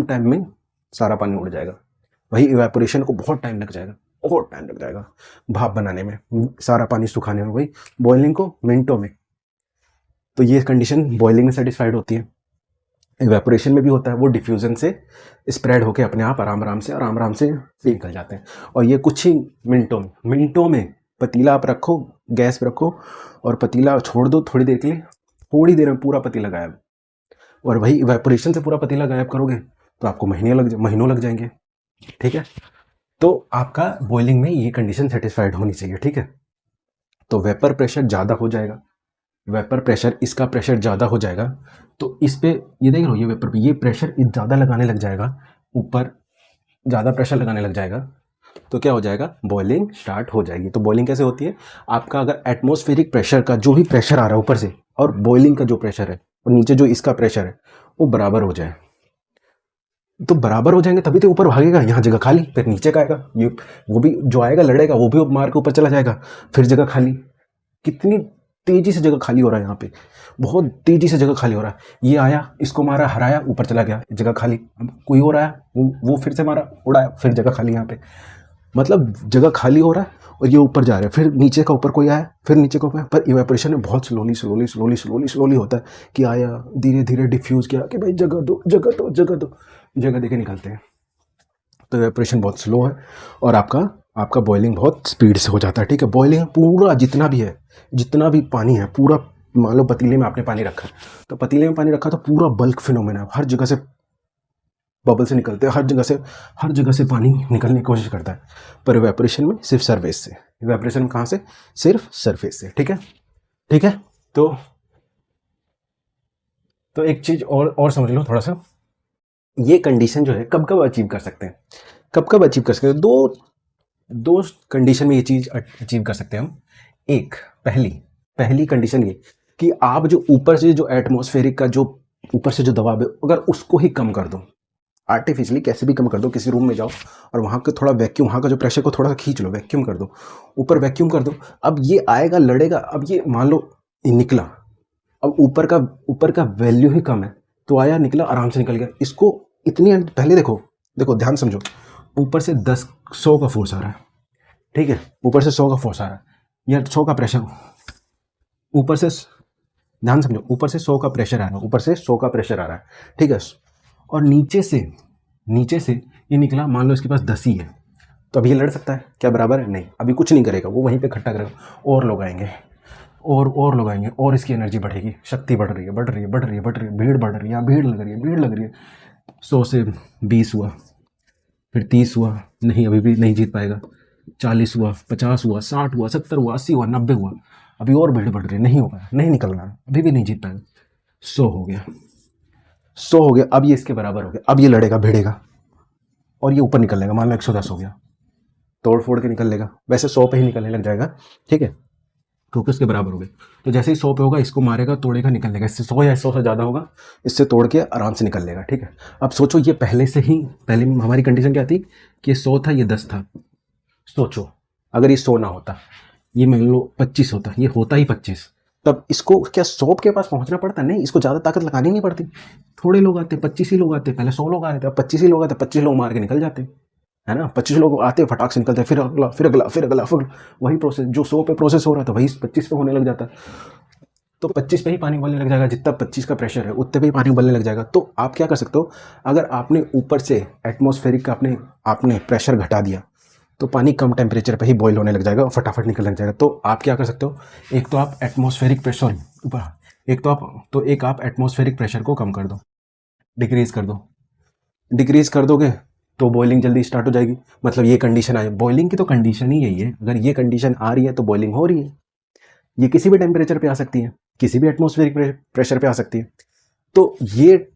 टाइम में सारा पानी उड़ जाएगा। वही इवेपोरेशन को बहुत टाइम लग जाएगा भाप बनाने में, सारा पानी सुखाने में। वही बॉइलिंग को मिनटों में। तो ये कंडीशन बॉइलिंग में सेटिस्फाइड होती है। इवेपोरेशन में भी होता है, वो डिफ्यूजन से स्प्रेड होकर अपने आप आराम से निकल जाते हैं। और ये कुछ ही मिनटों में पतीला आप रखो, गैस पे रखो और पतीला छोड़ दो थोड़ी देर के लिए, थोड़ी देर में पूरा पतीला गायब। और वही इवेपोरेशन से पूरा पतीला गायब करोगे तो आपको महीनों लग जाएंगे, ठीक है। तो आपका बॉइलिंग में ये कंडीशन सेटिस्फाइड होनी चाहिए, ठीक है। तो वेपर प्रेशर ज़्यादा हो जाएगा, इसका प्रेशर ज़्यादा हो जाएगा, तो इस पे ये देख लो, ये वेपर पे ये प्रेशर ज़्यादा लगाने लग जाएगा, ऊपर ज़्यादा प्रेशर लगाने लग जाएगा, तो क्या हो जाएगा, बॉइलिंग स्टार्ट हो जाएगी। तो बॉइलिंग कैसे होती है, आपका अगर एटमॉस्फेरिक प्रेशर का जो भी प्रेशर आ रहा है ऊपर से और बॉइलिंग का जो प्रेशर है और नीचे जो इसका प्रेशर है वो बराबर हो जाए, तो बराबर हो जाएंगे तभी तो ऊपर भागेगा। यहाँ जगह खाली, फिर नीचे का आएगा, ये वो भी जो आएगा लड़ेगा, वो भी मार के ऊपर चला जाएगा, फिर जगह खाली। कितनी तेजी से जगह खाली हो रहा है, यहाँ पे बहुत तेजी से जगह खाली हो रहा है। ये आया, इसको मारा, हराया, ऊपर चला गया, जगह खाली। कोई और आया, वो फिर से मारा, उड़ाया, फिर जगह खाली। यहाँ पे मतलब जगह खाली हो रहा है और ये ऊपर जा रहा है, फिर नीचे का ऊपर कोई आया, फिर नीचे का ऊपर। पर इवेपोरेशन में बहुत स्लोली होता है कि आया, धीरे धीरे डिफ्यूज किया कि भाई जगह देके निकलते हैं। तो इवेपोरेशन बहुत स्लो है और आपका बॉइलिंग बहुत स्पीड से हो जाता है, ठीक है। बॉइलिंग पूरा जितना भी पानी है, पूरा मान लो पतीले में आपने पानी रखा, तो पतीले में पानी रखा तो पूरा बल्क फिनोमेना, हर जगह से बबल से निकलते हैं, हर जगह से पानी निकलने की कोशिश करता है। पर इवेपोरेशन में सिर्फ सरफेस से, इवेपोरेशन कहाँ से, सिर्फ सरफेस से, ठीक है। तो एक चीज और समझ लो थोड़ा सा, ये कंडीशन जो है कब अचीव कर सकते हैं, दो कंडीशन में ये चीज अचीव कर सकते हैं हम। एक पहली कंडीशन ये कि आप जो ऊपर से जो एटमॉस्फेरिक का जो ऊपर से जो दबाव है, अगर उसको ही कम कर दो, आर्टिफिशियली कैसे भी कम कर दो, किसी रूम में जाओ और वहाँ का थोड़ा वैक्यूम, वहाँ का जो प्रेशर को थोड़ा सा खींच लो, वैक्यूम कर दो, ऊपर वैक्यूम कर दो। अब ये आएगा, लड़ेगा। अब ये मान लो ये निकला, अब ऊपर का वैल्यू ही कम है, तो आया, निकला, आराम से निकल गया। इसको इतनी पहले देखो ध्यान समझो, ऊपर से 100 का फोर्स आ रहा है, ठीक है, ऊपर से 100 का फोर्स आ रहा है, या 100 का प्रेशर, ऊपर से ध्यान समझो, ऊपर से 100 का प्रेशर आ रहा है, ठीक है। और नीचे से ये निकला, मान लो इसके पास 10 ही है, तो अभी ये लड़ सकता है क्या, बराबर है, नहीं, अभी कुछ नहीं करेगा, वो वहीं पे इकट्ठा करेगा, और लोग आएंगे और इसकी एनर्जी बढ़ेगी, शक्ति बढ़ रही है, भीड़ बढ़ रही है, भीड़ लग रही है। 100 से 20 हुआ, फिर 30 हुआ, नहीं अभी भी नहीं जीत पाएगा, 40 हुआ, 50 हुआ, 60 हुआ, 70 हुआ, 80 हुआ, 90 हुआ, अभी और भीड़ बढ़ रही है, नहीं हो पाया, नहीं निकल रहा, अभी भी नहीं जीत पाएगा। 100 हो गया, अब ये इसके बराबर हो गया, अब ये लड़ेगा, भिड़ेगा और ये ऊपर निकल लेगा, मान लो 110 हो गया, तोड़ फोड़ के निकल लेगा, वैसे 100 पे ही निकलने लग जाएगा, ठीक है, क्योंकि उसके बराबर हो गए। तो जैसे ही 100 पे होगा, इसको मारेगा, तोड़ेगा, निकल लेगा, इससे 100 या 100 से ज़्यादा होगा, इससे तोड़ के आराम से निकल लेगा, ठीक है। अब सोचो, ये पहले हमारी कंडीशन क्या थी कि 100 था, ये 10 था। सोचो अगर ये 100 ना होता, ये मान लो 25 होता, ये होता ही 25, तब इसको क्या 100 के पास पहुंचना पड़ता, नहीं, इसको ज़्यादा ताकत लगानी नहीं पड़ती, थोड़े लोग आते, 25 ही लोग आते, पहले 100 लोग आ रहे थे, अब 25 ही लोग आते, 25 लोग मार के निकल जाते, है ना। 25 लोग आते, फटाक से निकलते, फिर अगला, वही प्रोसेस जो 100 पे प्रोसेस हो रहा था, वही 25 पे होने लग जाता। तो 25 पे ही पानी उबलने लग जाएगा, जितना 25 का प्रेशर है उतने पे ही पानी उबलने लग जाएगा। तो आप क्या कर सकते हो, अगर आपने ऊपर से एटमॉस्फेरिक का आपने प्रेशर घटा दिया, तो पानी कम टेम्परेचर पे ही बॉईल होने लग जाएगा और फटाफट निकल लग जाएगा। तो आप क्या कर सकते हो, एक तो आप एटमॉस्फेरिक प्रेशर को कम कर दो, डिक्रीज कर दोगे तो बॉइलिंग जल्दी स्टार्ट हो जाएगी। मतलब ये कंडीशन आए, बॉइलिंग की तो कंडीशन ही यही है, अगर ये कंडीशन आ रही है तो बॉइलिंग हो रही है। ये किसी भी टेम्परेचर पे आ सकती है, किसी भी एटमॉस्फेरिक प्रेशर पे आ सकती है। तो ये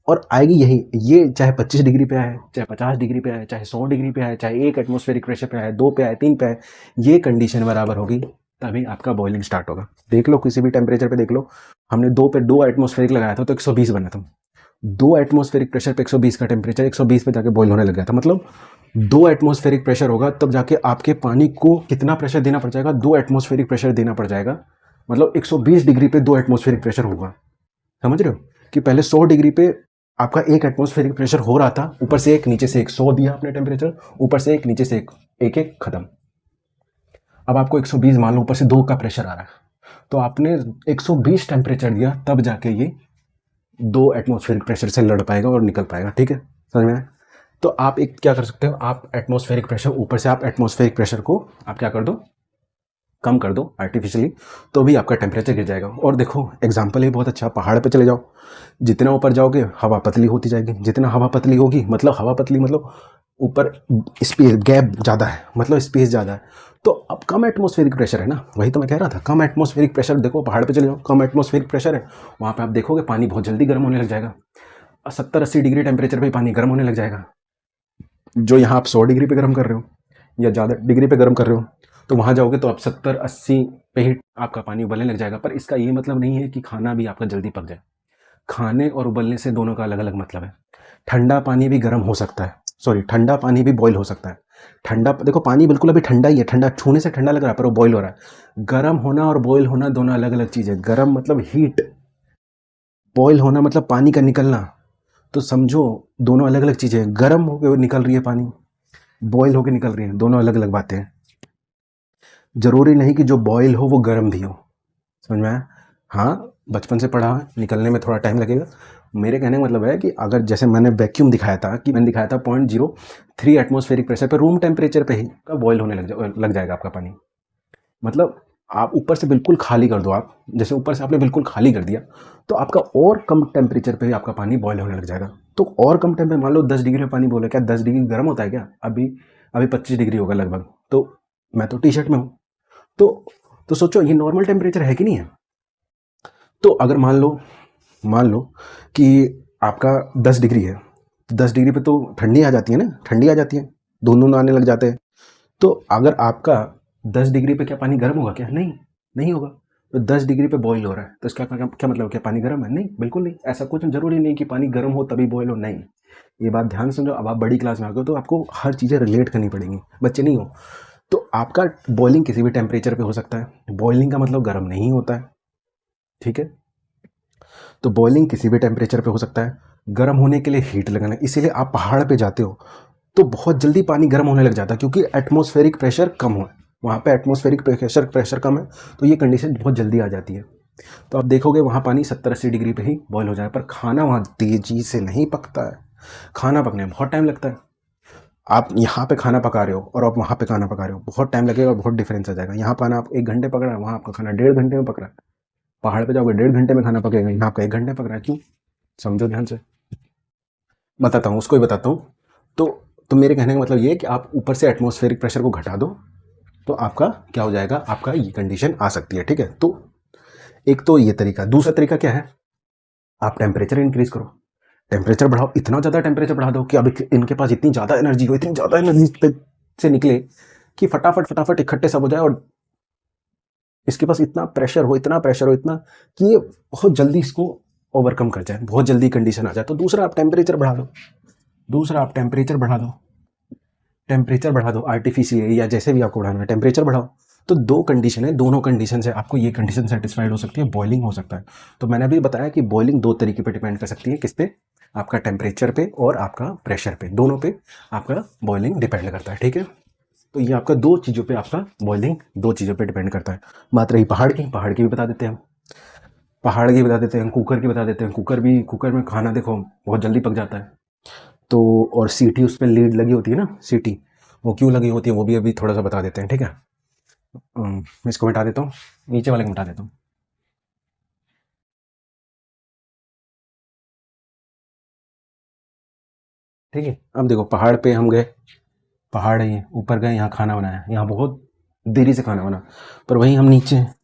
और आएगी यही, ये चाहे 25 डिग्री पे आए, चाहे 50 डिग्री पे आए, चाहे 100 डिग्री पे आए, चाहे 1 एटमॉस्फेरिक प्रेशर पे आए, 2 पे आए, 3 पे आए, ये कंडीशन बराबर होगी तभी आपका बॉइलिंग स्टार्ट होगा। देख लो किसी भी टेम्परेचर पे देख लो, हमने 2 पे 2 एटमॉस्फेरिक लगाया था तो 120 बना था। 2 एटमॉस्फेरिक प्रेशर पे 120 का टेम्परेचर 120 पे जाके बॉयल होने लग गया था। मतलब 2 एटमॉस्फेरिक प्रेशर होगा तब जाके आपके पानी को कितना प्रेशर देना पड़ जाएगा, 2 एटमॉस्फेरिक प्रेशर देना पड़ जाएगा। मतलब 120 डिग्री पे 2 एटमॉस्फेरिक प्रेशर होगा। समझ रहे हो कि पहले 100 डिग्री पे आपका 1 एटमॉस्फेरिक प्रेशर हो रहा था, ऊपर से एक नीचे से एक, 100 दिया आपने टेम्परेचर, ऊपर से एक नीचे से एक, एक एक खत्म। अब आपको 120 मान लो, ऊपर से 2 का प्रेशर आ रहा है, तो आपने 120 टेम्परेचर दिया तब जाके ये 2 एटमॉस्फेरिक प्रेशर से लड़ पाएगा और निकल पाएगा। ठीक है, समझ में आया? तो आप एक क्या कर सकते हो, आप एटमॉस्फेरिक प्रेशर, ऊपर से आप एटमॉस्फेरिक प्रेशर को आप क्या कर दो, कम कर दो आर्टिफिशियली, तो भी आपका टेम्परेचर गिर जाएगा। और देखो एग्जांपल है बहुत अच्छा, पहाड़ पे चले जाओ, जितना ऊपर जाओगे हवा पतली होती जाएगी, जितना हवा पतली होगी, मतलब हवा पतली मतलब ऊपर स्पेस गैप ज़्यादा है, मतलब स्पेस ज़्यादा है, तो अब कम एटमॉस्फेरिक प्रेशर है ना, वही तो मैं कह रहा था, कम एटमॉस्फेरिक प्रेशर। देखो पहाड़ पे चले जाओ, कम एटमॉस्फेरिक प्रेशर है, वहाँ पे आप देखोगे पानी बहुत जल्दी गर्म होने लग जाएगा। 70-80 डिग्री टेम्परेचर पे पानी गर्म होने लग जाएगा। जो यहाँ आप 100 डिग्री पे गर्म कर रहे हो या ज़्यादा डिग्री पे गर्म कर रहे हो, तो वहाँ जाओगे तो आप 70-80 पे ही आपका पानी उबलने लग जाएगा। पर इसका ये मतलब नहीं है कि खाना भी आपका जल्दी पक जाए। खाने और उबलने से दोनों का अलग अलग मतलब है। ठंडा पानी भी गर्म हो सकता है, सॉरी ठंडा पानी भी बॉयल हो सकता है। ठंडा देखो पानी बिल्कुल अभी ठंडा ही है, ठंडा छूने से ठंडा लग रहा है पर वो बॉयल हो रहा है। गर्म होना और बॉयल होना दोनों अलग अलग चीज़ है। गर्म मतलब हीट, बॉयल होना मतलब पानी का निकलना। तो समझो दोनों अलग अलग चीज़ें हैं। गर्म होकर निकल रही है पानी, बॉयल होकर निकल रही है, दोनों अलग अलग बातें हैं। जरूरी नहीं कि जो बॉयल हो वो गर्म भी हो। समझ में आया? हाँ, बचपन से पढ़ा है, निकलने में थोड़ा टाइम लगेगा। मेरे कहने का मतलब है कि अगर जैसे मैंने वैक्यूम दिखाया था, कि मैंने दिखाया था 0.03 एटमॉस्फेरिक प्रेशर पे, रूम टेम्परेचर पे ही का बॉयल होने लग जाएगा आपका पानी। मतलब आप ऊपर से बिल्कुल खाली कर दो, आप जैसे ऊपर से आपने बिल्कुल खाली कर दिया तो आपका और कम टेम्परेचर पे ही आपका पानी बॉयल होने लग जाएगा। तो और कम टेम्परेचर, मान लो 10 डिग्री में पानी बोले, क्या 10 डिग्री गर्म होता है क्या? अभी अभी 25 डिग्री होगा लगभग। तो मैं तो टी शर्ट में हूँ, तो सोचो ये नॉर्मल टेम्परेचर है कि नहीं है? तो अगर मान लो कि आपका 10 डिग्री है, 10 डिग्री पे तो ठंडी आ जाती है ना, ठंडी आ जाती है, धुंध आने लग जाते हैं। तो अगर आपका 10 डिग्री पे क्या पानी गर्म होगा क्या? नहीं, नहीं होगा। तो 10 डिग्री पे बॉईल हो रहा है तो इसका क्या मतलब, क्या पानी गर्म है? नहीं, बिल्कुल नहीं। ऐसा कुछ जरूरी नहीं कि पानी गर्म हो तभी बॉईल हो, नहीं। ये बात ध्यान समझो। अब आप बड़ी क्लास में आ गए तो आपको हर चीज़ें रिलेट करनी पड़ेंगी, बच्चे नहीं हो। तो आपका बॉइलिंग किसी भी टेम्परेचर पे हो सकता है। बॉइलिंग का मतलब गर्म नहीं होता है, ठीक है? तो बॉइलिंग किसी भी टेम्परेचर पे हो सकता है। गर्म होने के लिए हीट लगाना, इसीलिए आप पहाड़ पे जाते हो तो बहुत जल्दी पानी गर्म होने लग जाता है, क्योंकि एटमॉस्फेरिक प्रेशर कम हो, वहाँ पे एटमॉस्फेरिक प्रेशर कम है, तो ये कंडीशन बहुत जल्दी आ जाती है। तो आप देखोगे वहाँ पानी 70-80 डिग्री पे ही बॉयल हो जाए, पर खाना वहाँ तेज़ी से नहीं पकता है। खाना पकने में बहुत टाइम लगता है। आप यहाँ पे खाना पका रहे हो और आप वहाँ पे खाना पका रहे हो, बहुत टाइम लगेगा और बहुत डिफरेंस आ जाएगा। यहाँ पाना आप 1 घंटे पक रहा है, वहाँ आपका खाना 1.5 घंटे में पक रहा है। पहाड़ पे जाओगे 1.5 घंटे में खाना पकेगा, यहाँ आपका 1 घंटे पक रहा है। क्यों? समझो ध्यान से, बताता हूँ, उसको ही बताता हूँ। तो मेरे कहने का मतलब ये है कि आप ऊपर से एटमॉस्फेरिक प्रेशर को घटा दो तो आपका क्या हो जाएगा, आपका ये कंडीशन आ सकती है, ठीक है? तो एक तो ये तरीका। दूसरा तरीका क्या है, आप टेम्परेचर इंक्रीज करो, टेम्परेचर बढ़ाओ, इतना ज़्यादा टेम्परेचर बढ़ा दो कि अब इनके पास इतनी ज़्यादा एनर्जी हो, इतनी ज़्यादा एनर्जी से निकले कि फटाफट फटाफट इकट्ठे सब हो जाए, और इसके पास इतना प्रेशर हो, इतना प्रेशर हो, इतना कि ये बहुत जल्दी इसको ओवरकम कर जाए, बहुत जल्दी कंडीशन आ जाए। तो दूसरा आप टेम्परेचर बढ़ा दो, टेम्परेचर बढ़ा दो आर्टिफिशियली या जैसे भी आपको बढ़ाना है, टेम्परेचर बढ़ाओ। तो 2 कंडीशन है, दोनों कंडीशन से आपको ये कंडीशन सेटिस्फाइड हो सकती है, बॉइलिंग हो सकता है। तो मैंने अभी बताया कि बॉइलिंग 2 तरीके पे डिपेंड कर सकती है, किस पे? आपका टेम्परेचर पे और आपका प्रेशर पे, दोनों पे आपका बॉइलिंग डिपेंड करता है, ठीक है? तो ये आपका 2 चीज़ों पे, आपका बॉइलिंग 2 चीज़ों पे डिपेंड करता है। बात रही पहाड़ की भी बता देते हैं हम, कुकर की बता देते हैं। कुकर में खाना देखो बहुत जल्दी पक जाता है। तो और सीटी उस पर लीड लगी होती है ना, सीटी, वो क्यों लगी होती है वो भी अभी थोड़ा सा बता देते हैं, ठीक है? मैं इसको मिटा देता हूँ, नीचे वाले को मिटा देता हूँ। ठीक है, अब देखो पहाड़ पे हम गए, पहाड़ है ये, ऊपर गए, यहाँ खाना बनाया, यहाँ बहुत देरी से खाना बना, पर वहीं हम नीचे हैं,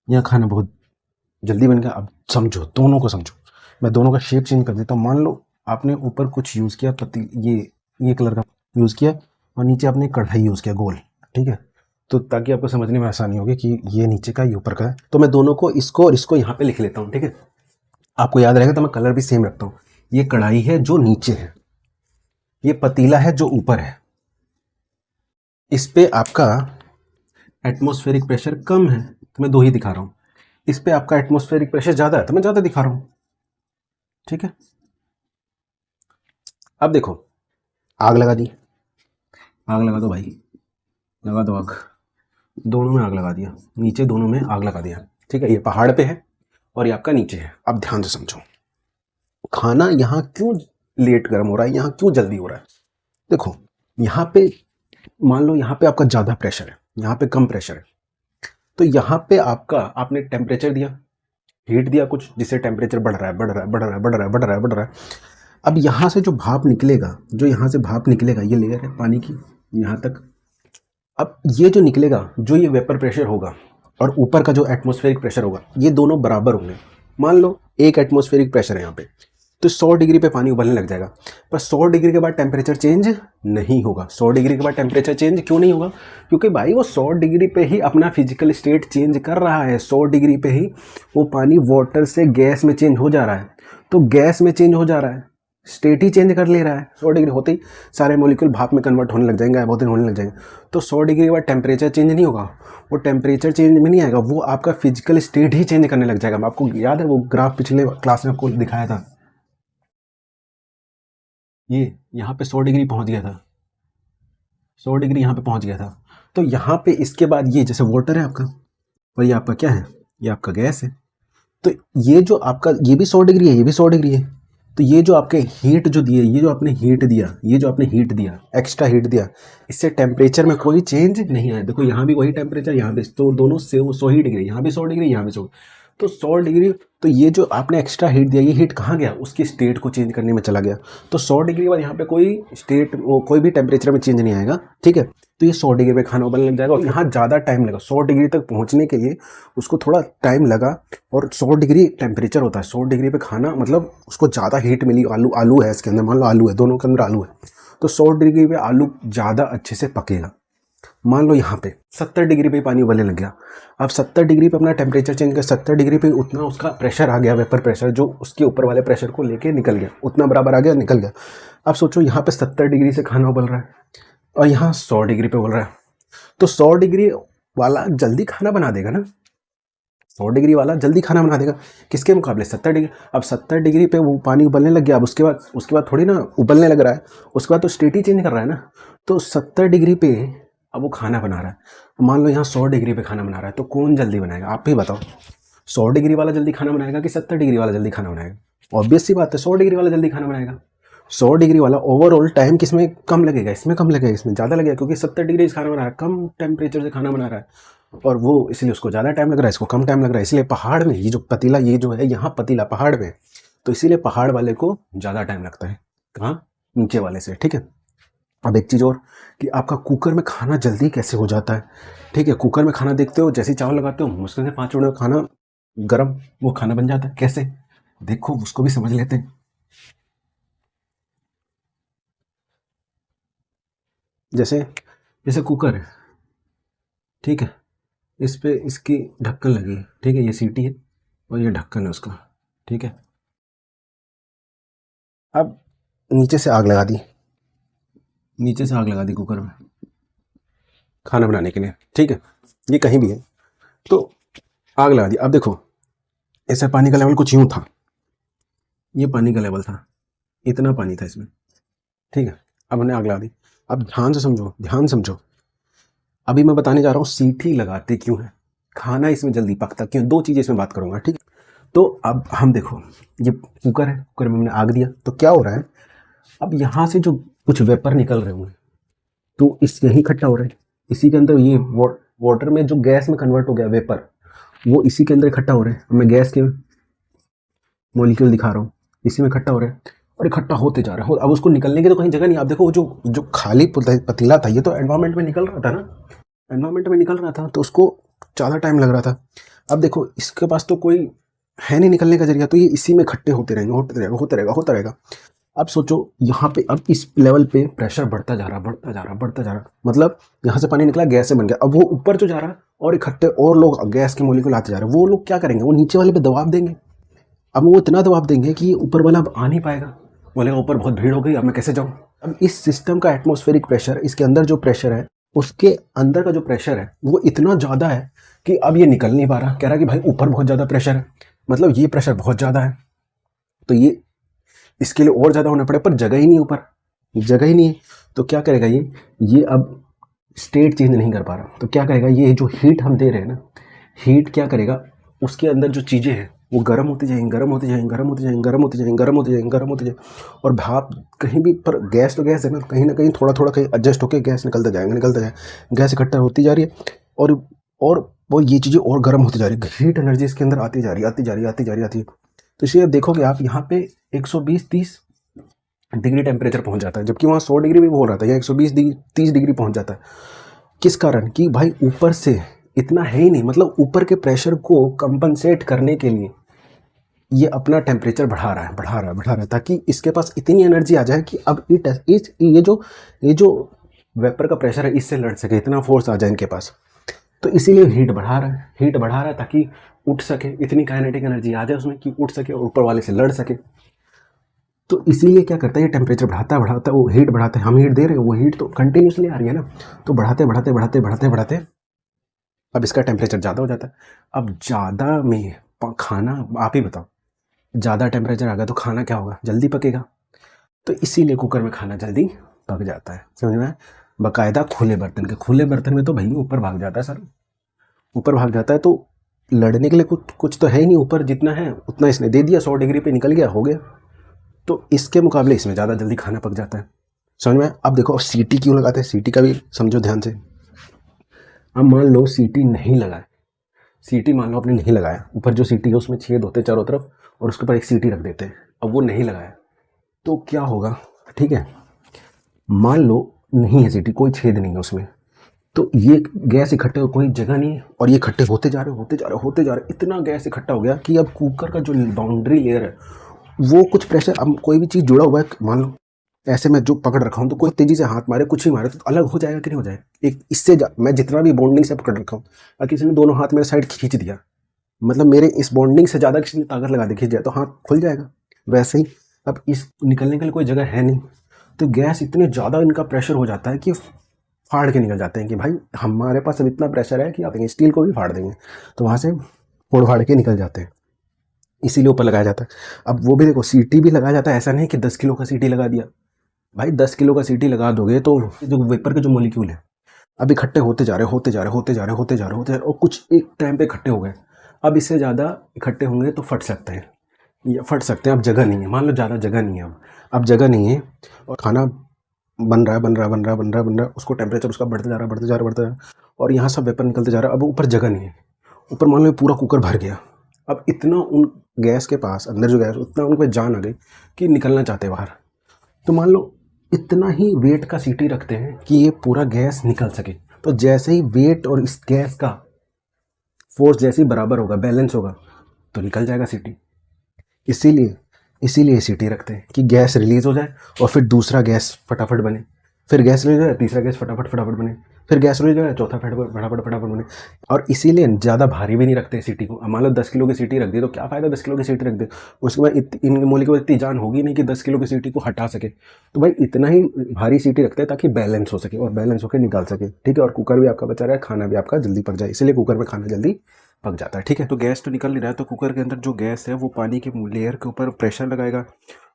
यहाँ खाना बहुत जल्दी बन गया। अब समझो, दोनों को समझो। मैं दोनों का शेप चेंज कर देता हूँ। मान लो आपने ऊपर कुछ यूज़ किया, ये कलर का यूज़ किया, और नीचे आपने कढ़ाई यूज़ किया गोल, ठीक है। तो ताकि आपको समझने में आसानी होगी कि ये नीचे का, ये ऊपर का है, तो मैं दोनों को, इसको और इसको यहाँ पे लिख लेता हूँ, ठीक है। आपको याद रहेगा तो मैं कलर भी सेम रखता हूँ। ये कढ़ाई है जो नीचे है, ये पतीला है जो ऊपर है। इस पे आपका एटमॉस्फेरिक प्रेशर कम है तो मैं 2 ही दिखा रहा हूँ। इस पे आपका एटमॉस्फेरिक प्रेशर ज़्यादा है तो मैं ज़्यादा दिखा रहा हूँ, ठीक है। अब देखो, आग लगा दी, आग लगा दो भाई, लगा दो आग। दोनों में आग लगा दिया, नीचे दोनों में आग लगा दिया, ठीक है। ये पहाड़ पे है और ये आपका नीचे है। अब ध्यान से समझो, खाना यहाँ क्यों लेट गर्म हो रहा है, यहाँ क्यों जल्दी हो रहा है। देखो यहाँ पे मान लो यहाँ पे आपका ज़्यादा प्रेशर है, यहाँ पे कम प्रेशर है, तो यहाँ पे आपका, आपने टेम्परेचर दिया, हीट दिया कुछ, जिससे टेम्परेचर बढ़ रहा है, बढ़ रहा है, बढ़ रहा है, बढ़ रहा है, बढ़ रहा है, बढ़ रहा है। अब यहाँ से जो भाप निकलेगा, जो यहाँ से भाप निकलेगा, ये लेयर है पानी की यहाँ तक। अब ये जो निकलेगा, जो ये वेपर प्रेशर होगा और ऊपर का जो एटमॉस्फेरिक प्रेशर होगा, ये दोनों बराबर होंगे। मान लो एक एटमॉस्फेरिक प्रेशर है यहाँ पे, तो 100 डिग्री पे पानी उबलने लग जाएगा। पर 100 डिग्री के बाद टेम्परेचर चेंज नहीं होगा। 100 डिग्री के बाद टेम्परेचर चेंज क्यों नहीं होगा? क्योंकि भाई वो 100 डिग्री पे ही अपना फिजिकल स्टेट चेंज कर रहा है। 100 डिग्री पे ही वो पानी वाटर से गैस में चेंज हो जा रहा है। तो गैस में चेंज हो जा रहा है, स्टेट ही चेंज कर ले रहा है। 100 डिग्री होते ही सारे मॉलिक्यूल भाप में कन्वर्ट होने लग जाएंगे, गायब होने लग जाएंगे। तो 100 डिग्री के बाद टेम्परेचर चेंज नहीं होगा। वो टेम्परेचर चेंज में नहीं आएगा, वो आपका फिजिकल स्टेट ही चेंज करने लग जाएगा। आपको याद है वो ग्राफ पिछले क्लास में आपको दिखाया था, ये यहाँ पे 100 डिग्री पहुँच गया था, 100 डिग्री यहाँ पे पहुँच गया था। तो यहाँ पे इसके बाद ये जैसे वाटर है आपका, और ये आपका क्या है, ये आपका गैस है। तो ये जो आपका, ये भी 100 डिग्री है, ये भी 100 डिग्री है। तो ये जो आपके हीट जो दिए, ये जो आपने हीट दिया, ये जो आपने हीट दिया, एक्स्ट्रा हीट दिया, इससे टेम्परेचर में कोई चेंज नहीं आया। देखो यहाँ भी वही टेम्परेचर, यहाँ पे तो दोनों से 100 ही डिग्री, यहाँ भी 100 डिग्री, यहाँ भी 100। तो 100 डिग्री, तो ये जो आपने एक्स्ट्रा हीट दिया, ये हीट कहाँ गया? उसकी स्टेट को चेंज करने में चला गया। तो 100 डिग्री के बाद यहाँ पे कोई स्टेट, कोई भी टेम्परेचर में चेंज नहीं आएगा, ठीक है। तो ये 100 डिग्री पे खाना उबलने लग जाएगा और यहाँ ज़्यादा टाइम लगा। 100 डिग्री तक पहुँचने के लिए उसको थोड़ा टाइम लगा, और 100 डिग्री टेम्परेचर होता है। 100 डिग्री पे खाना, मतलब उसको ज़्यादा हीट मिली। आलू है इसके अंदर, मान लो आलू है, दोनों के अंदर आलू है, तो 100 डिग्री पे आलू ज़्यादा अच्छे से पकेगा। मान लो यहाँ पे 70 डिग्री पे पानी उबलने लग गया। अब 70 डिग्री पे अपना टेम्परेचर चेंज कर, 70 डिग्री पे उतना उसका प्रेशर आ गया, वेपर प्रेशर जो उसके ऊपर वाले प्रेशर को लेके निकल गया, उतना बराबर आ गया, निकल गया। अब सोचो यहाँ पे 70 डिग्री से खाना उबल रहा है और यहाँ 100 डिग्री पे उबल रहा है, तो 100 डिग्री वाला जल्दी खाना बना देगा ना। 100 डिग्री वाला जल्दी खाना बना देगा, किसके मुकाबले? 70 डिग्री। अब 70 डिग्री पे वो पानी उबलने लग गया। अब उसके बाद थोड़ी ना उबलने लग रहा है, उसके बाद तो स्टेट ही चेंज कर रहा है ना। तो 70 डिग्री पे अब वो खाना बना रहा है। मान लो यहाँ 100 डिग्री पे खाना बना रहा है, तो कौन जल्दी बनाएगा? आप ही बताओ, 100 डिग्री वाला जल्दी खाना बनाएगा कि 70 डिग्री वाला जल्दी खाना बनाएगा? ऑब्वियस सी बात है, 100 डिग्री वाला जल्दी खाना बनाएगा। 100 डिग्री वाला ओवरऑल टाइम किसमें कम लगेगा? इसमें कम लगेगा, इसमें ज़्यादा लगेगा, क्योंकि 70 डिग्री से खाना बना रहा है, कम टेम्परेचर से खाना बना रहा है, और वो इसलिए उसको ज़्यादा टाइम लग रहा है, इसको कम टाइम लग रहा है। इसलिए पहाड़ में ये जो पतीला, ये जो है यहाँ पतीला पहाड़ में, तो इसीलिए पहाड़ वाले को ज़्यादा टाइम लगता है, कहाँ? नीचे वाले से, ठीक है। अब एक चीज़ और, कि आपका कुकर में खाना जल्दी कैसे हो जाता है, ठीक है। कुकर में खाना देखते हो, जैसे ही चावल लगाते हो, मुश्किल से 5 मिनट में खाना गर्म, वो खाना बन जाता है। कैसे? देखो उसको भी समझ लेते हैं। जैसे कुकर है, ठीक है, इस पे इसकी ढक्कन लगी है, ठीक है, ये सीटी है और ये ढक्कन है उसका, ठीक है। अब नीचे से आग लगा दी, नीचे से आग लगा दी कुकर में खाना बनाने के लिए, ठीक है, ये कहीं भी है, तो आग लगा दी। अब देखो, ऐसे पानी का लेवल कुछ यूँ था, ये पानी का लेवल था, इतना पानी था इसमें, ठीक है। अब हमने आग लगा दी। अब ध्यान से समझो, ध्यान समझो, अभी मैं बताने जा रहा हूँ सीटी लगाते क्यों है, खाना इसमें जल्दी पकता क्यों। 2 चीज़ें इसमें बात करूँगा, ठीक है। तो अब हम देखो, ये कुकर है, कुकर में हमने आग दिया, तो क्या हो रहा है, अब यहाँ से जो कुछ वेपर निकल रहे होंगे, तो इस यही इकट्ठा हो रहा है, इसी के अंदर। ये वाटर में जो गैस में कन्वर्ट हो गया वेपर, वो इसी के अंदर इकट्ठा हो रहे हैं। मैं गैस के मॉलिक्यूल दिखा रहा हूँ, इसी में इकट्ठा हो रहे हैं और इकट्ठा होते जा रहा है। अब उसको निकलने की तो कहीं जगह नहीं। आप देखो, जो खाली पतीला था, ये तो एनवायरमेंट में निकल रहा था ना, एनवायरमेंट में निकल रहा था, तो उसको ज़्यादा टाइम लग रहा था। अब देखो, इसके पास तो कोई है नहीं निकलने का जरिया, तो ये इसी में इकट्ठे होते रहेंगे, होते रहेगा, होता रहेगा, होता रहेगा। अब सोचो यहाँ पे, अब इस लेवल पे प्रेशर बढ़ता जा रहा, बढ़ता जा रहा, बढ़ता जा रहा, मतलब यहाँ से पानी निकला, गैस से बन गया। अब वो ऊपर जो जा रहा है और इकट्ठे और लोग गैस के मोलिक्यूल आते जा रहे हैं, वो लोग क्या करेंगे, वो नीचे वाले पे दबाव देंगे। अब वो इतना दबाव देंगे कि ऊपर वाला अब आ नहीं पाएगा, बोलेगा ऊपर बहुत भीड़ हो गई, अब मैं कैसे जाऊँ। अब इस सिस्टम का एटमॉस्फेरिक प्रेशर, इसके अंदर जो प्रेशर है, उसके अंदर का जो प्रेशर है वो इतना ज़्यादा है कि अब ये निकल नहीं पा रहा। कह रहा कि भाई ऊपर बहुत ज़्यादा प्रेशर है, मतलब ये प्रेशर बहुत ज़्यादा है, तो ये इसके लिए और ज़्यादा होना पड़े, पर जगह ही नहीं, ऊपर जगह ही नहीं है। तो क्या करेगा ये अब स्टेट चेंज नहीं कर पा रहा, तो क्या करेगा, ये जो हीट हम दे रहे हैं ना, हीट क्या करेगा, उसके अंदर जो चीज़ें हैं वो गर्म होती जाएंगी, गर्म होती जाएंगी, गर्म होती जाएंगी, गर्म होती जाएंगी, गर्म होती जाएंगी, गर्म होती जाएंगी, और भाप कहीं भी, पर गैस तो गैस है ना कहीं थोड़ा थोड़ा कहीं एडजस्ट होकर गैस निकलता जाएगा, निकलता जाएगा, गैस इकट्ठा होती जा रही है, और वो ये चीज़ें और गर्म होती जा रही है, हीट एनर्जी इसके अंदर आती जा रही है, आती जा रही है, आती जा रही है, आती है। तो इसलिए देखोगे आप यहाँ पे 120-30 डिग्री टेम्परेचर पहुँच जाता है, जबकि वहाँ 100 डिग्री भी बोल रहा था, या 120-30 डिग्री पहुँच जाता है। किस कारण, कि भाई ऊपर से इतना है ही नहीं, मतलब ऊपर के प्रेशर को कंपनसेट करने के लिए ये अपना टेम्परेचर बढ़ा रहा है, बढ़ा रहा है, बढ़ा रहा है, ताकि इसके पास इतनी एनर्जी आ जाए कि अब ये जो वेपर का प्रेशर है इससे लड़ सके, इतना फोर्स आ जाए इनके पास। तो इसीलिए हीट बढ़ा रहा है, हीट बढ़ा रहा है ताकि उठ सके, इतनी काइनेटिक एनर्जी आ जाए उसमें कि उठ सके और ऊपर वाले से लड़ सके। तो इसीलिए क्या करता है, ये टेम्परेचर बढ़ाता है, बढ़ाता है, वो हीट बढ़ाता है, हम हीट दे रहे हैं, वो हीट तो कंटिन्यूसली आ रही है ना, तो बढ़ाते बढ़ाते बढ़ाते बढ़ाते बढ़ाते अब इसका टेम्परेचर ज़्यादा हो जाता है। अब ज़्यादा में खाना, आप ही बताओ, ज़्यादा टेम्परेचर आ गया तो खाना क्या होगा, जल्दी पकेगा, तो इसीलिए कुकर में खाना जल्दी पक जाता है, समझ में। बाकायदा खुले बर्तन के, खुले बर्तन में तो भाई ऊपर भाग जाता है सर, ऊपर भाग जाता है, तो लड़ने के लिए कुछ तो है ही नहीं, ऊपर जितना है उतना इसने दे दिया, 100 डिग्री पे निकल गया, हो गया। तो इसके मुकाबले इसमें ज़्यादा जल्दी खाना पक जाता है, समझ में। अब देखो सीटी क्यों लगाते हैं, सीटी का भी समझो ध्यान से। अब मान लो सीटी नहीं लगाए, सीटी मान लो आपने नहीं लगाया, ऊपर जो सीटी है उसमें छेद होते हैं चारों तरफ, और उसके ऊपर एक सीटी रख देते हैं, अब वो नहीं लगाया तो क्या होगा, ठीक है, मान लो नहीं है सीटी, कोई छेद नहीं है उसमें, तो ये गैस इकट्ठे हो, कोई जगह नहीं है, और ये इकट्ठे होते जा रहे, होते जा रहे, होते जा रहे, इतना गैस इकट्ठा हो गया कि अब कुकर का जो बाउंड्री लेयर है वो कुछ प्रेशर, अब कोई भी चीज़ जुड़ा हुआ है, मान लो ऐसे मैं जो पकड़ रखा हूँ, तो कोई तेजी से हाथ मारे, कुछ भी मारे, तो अलग हो जाएगा कि नहीं हो जाएगा। एक इससे मैं जितना भी बॉन्डिंग से पकड़ रखा हूँ, अगर किसी ने दोनों हाथ मेरे साइड खींच दिया, मतलब मेरे इस बॉन्डिंग से ज़्यादा किसी ने ताकत लगा दी, खींच दिया, तो हाथ खुल जाएगा। वैसे ही अब इस निकलने के लिए कोई जगह है नहीं, तो गैस इतने ज़्यादा इनका प्रेशर हो जाता है कि फाड़ के निकल जाते हैं, कि भाई हमारे पास अब इतना प्रेशर है कि आप स्टील को भी फाड़ देंगे, तो वहाँ से फोड़ फाड़ के निकल जाते हैं, इसीलिए ऊपर लगाया जाता है। अब वो भी देखो सीटी भी लगाया जाता है, ऐसा नहीं कि 10 किलो का सीटी लगा दिया, भाई 10 किलो का सीटी लगा दोगे तो जो वेपर के जो मोलिक्यूल है अब इकट्ठे होते जा रहे, होते जा रहे, होते जा रहे, होते जा रहे, होते जा रहे, और कुछ एक टाइम पे इकट्ठे हो गए। अब इससे ज़्यादा इकट्ठे होंगे तो फट सकते हैं, ये फट सकते हैं। अब जगह नहीं है, मान लो ज़्यादा जगह नहीं है, अब जगह नहीं है, और खाना बन रहा है, बन रहा है, बन रहा है, बन रहा है, बन रहा है, उसको टेम्परेचर उसका बढ़ते जा रहा है, बढ़ते जा रहा है, बढ़ते जा रहा है, और यहाँ सब वेपर निकलते जा रहा है। अब ऊपर जगह नहीं है, ऊपर मान लो पूरा कुकर भर गया, अब इतना उन गैस के पास अंदर जो गैस, उतना उन पर जान आ गई कि निकलना चाहते बाहर, तो मान लो इतना ही वेट का सीटी रखते हैं कि ये पूरा गैस निकल सके। तो जैसे ही वेट और इस गैस का फोर्स जैसे ही बराबर होगा, बैलेंस होगा, तो निकल जाएगा सीटी। इसीलिए इसीलिए सीटी रखते हैं कि गैस रिलीज हो जाए और फिर दूसरा गैस फटाफट बने, फिर गैस रिलीज हो जाए, तीसरा गैस फटाफट फटाफट बने, फिर गैस रिलीज हो जाए, चौथा फटाफट फटाफट फटाफट बने। और इसीलिए ज़्यादा भारी भी नहीं रखते सीटी को। मान लो 10 किलो की सीटी रख दी, तो क्या फ़ायदा 10 किलो की सीटी रख दे, उसके बाद इन मोलिक्यूल इतनी जान होगी नहीं कि 10 किलो की सीटी को हटा सके, तो भाई इतना ही भारी सीटी रखते हैं ताकि बैलेंस हो सके और बैलेंस होकर निकाल सके, ठीक है। और कुकर भी आपका बचा रहा है, खाना भी आपका जल्दी पक जाए, इसीलिए कुकर में खाना जल्दी पक जाता है, ठीक है। तो गैस तो निकल नहीं रहा है, तो कुकर के अंदर जो गैस है वो पानी के लेयर के ऊपर प्रेशर लगाएगा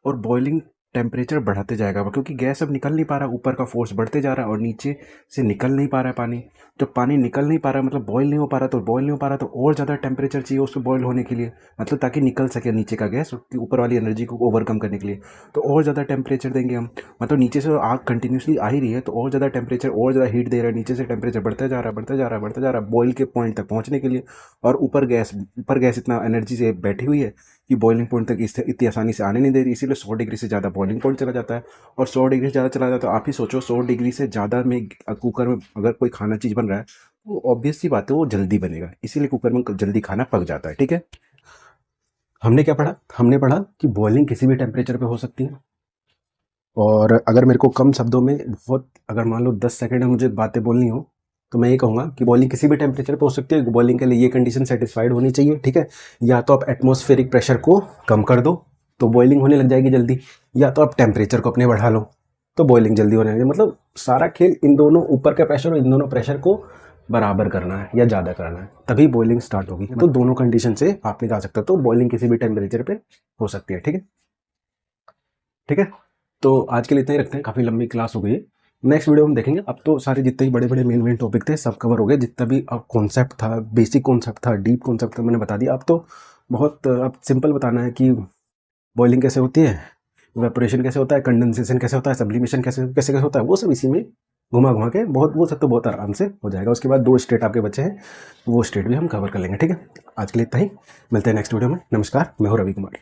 और बॉइलिंग टेम्परेचर बढ़ाते जाएगा, क्योंकि गैस अब निकल नहीं पा रहा, ऊपर का फोर्स बढ़ते जा रहा है और नीचे से निकल नहीं पा रहा है पानी। जब पानी निकल नहीं पा रहा है, मतलब बॉईल नहीं हो पा रहा, तो बॉईल नहीं हो पा रहा, तो और ज़्यादा टेम्परेचर चाहिए उसको बॉईल होने के लिए, मतलब ताकि निकल सके नीचे का गैस ऊपर वाली एनर्जी को ओवरकम करने के लिए। तो और ज़्यादा टेम्परेचर देंगे हम, मतलब नीचे से आग कंटिन्यूसली आ ही रही है, तो और ज़्यादा टेम्परेचर, और ज़्यादा हीट दे रहा है, नीचे से टेम्परेचर बढ़ता जा रहा है, बढ़ता जा रहा है, बढ़ता जा रहा है बॉईल के पॉइंट तक पहुँचने के लिए। और ऊपर गैस इतना एनर्जी से बैठी हुई है कि बॉइलिंग पॉइंट तक इतनी आसानी से आने नहीं दे रही, इसीलिए 100 डिग्री से ज़्यादा बॉइलिंग पॉइंट चला जाता है। और 100 डिग्री से ज़्यादा चला जाता है, तो आप ही सोचो 100 डिग्री से ज़्यादा में कुकर में अगर कोई खाना चीज़ बन रहा है, तो ऑब्वियस सी बात है वो जल्दी बनेगा, इसीलिए कुकर में जल्दी खाना पक जाता है, ठीक है। हमने क्या पढ़ा? हमने पढ़ा कि बॉइलिंग किसी भी टेम्परेचर पे हो सकती है। और अगर मेरे को कम शब्दों में बहुत, अगर मान लो 10 सेकंड में मुझे बातें बोलनी हो, तो मैं ये कहूँगा कि बॉइलिंग किसी भी टेम्परेचर पे हो सकती है। बॉइलिंग के लिए ये कंडीशन सेटिस्फाइड होनी चाहिए, ठीक है। या तो आप एटमॉस्फेरिक प्रेशर को कम कर दो तो बॉइलिंग होने लग जाएगी जल्दी, या तो आप टेम्परेचर को अपने बढ़ा लो तो बॉइलिंग जल्दी होने लगेगी। मतलब सारा खेल इन दोनों ऊपर का प्रेशर और इन दोनों प्रेशर को बराबर करना है या ज़्यादा करना है, तभी बॉइलिंग स्टार्ट होगी। तो दोनों कंडीशन से आप निकाल सकते हो, तो बॉइलिंग किसी भी टेम्परेचर पे हो सकती है, ठीक है। ठीक है, तो आज के लिए इतना ही रखते हैं, काफ़ी लंबी क्लास हो गई है। नेक्स्ट वीडियो हम देखेंगे। अब तो सारे जितने भी बड़े बड़े मेन टॉपिक थे सब कवर हो गए, जितना भी अब कॉन्सेप्ट था, बेसिक कॉन्सेप्ट था, डीप कॉन्सेप्ट था, मैंने बता दिया। अब तो बहुत अब सिंपल बताना है कि बॉइलिंग कैसे होती है, इवेपोरेशन कैसे होता है, कंडेंसेशन कैसे होता है, सब्लिमेशन कैसे कैसे कैसे होता है, वो सब इसी में घुमा घुमा के बहुत, वो सब तो बहुत आराम से हो जाएगा। उसके बाद 2 स्टेट आपके बच्चे हैं, वो स्टेट भी हम कवर कर लेंगे, ठीक है। आज के लिए इतना ही, मिलते हैं नेक्स्ट वीडियो में। नमस्कार, मैं हूँ रवि कुमार।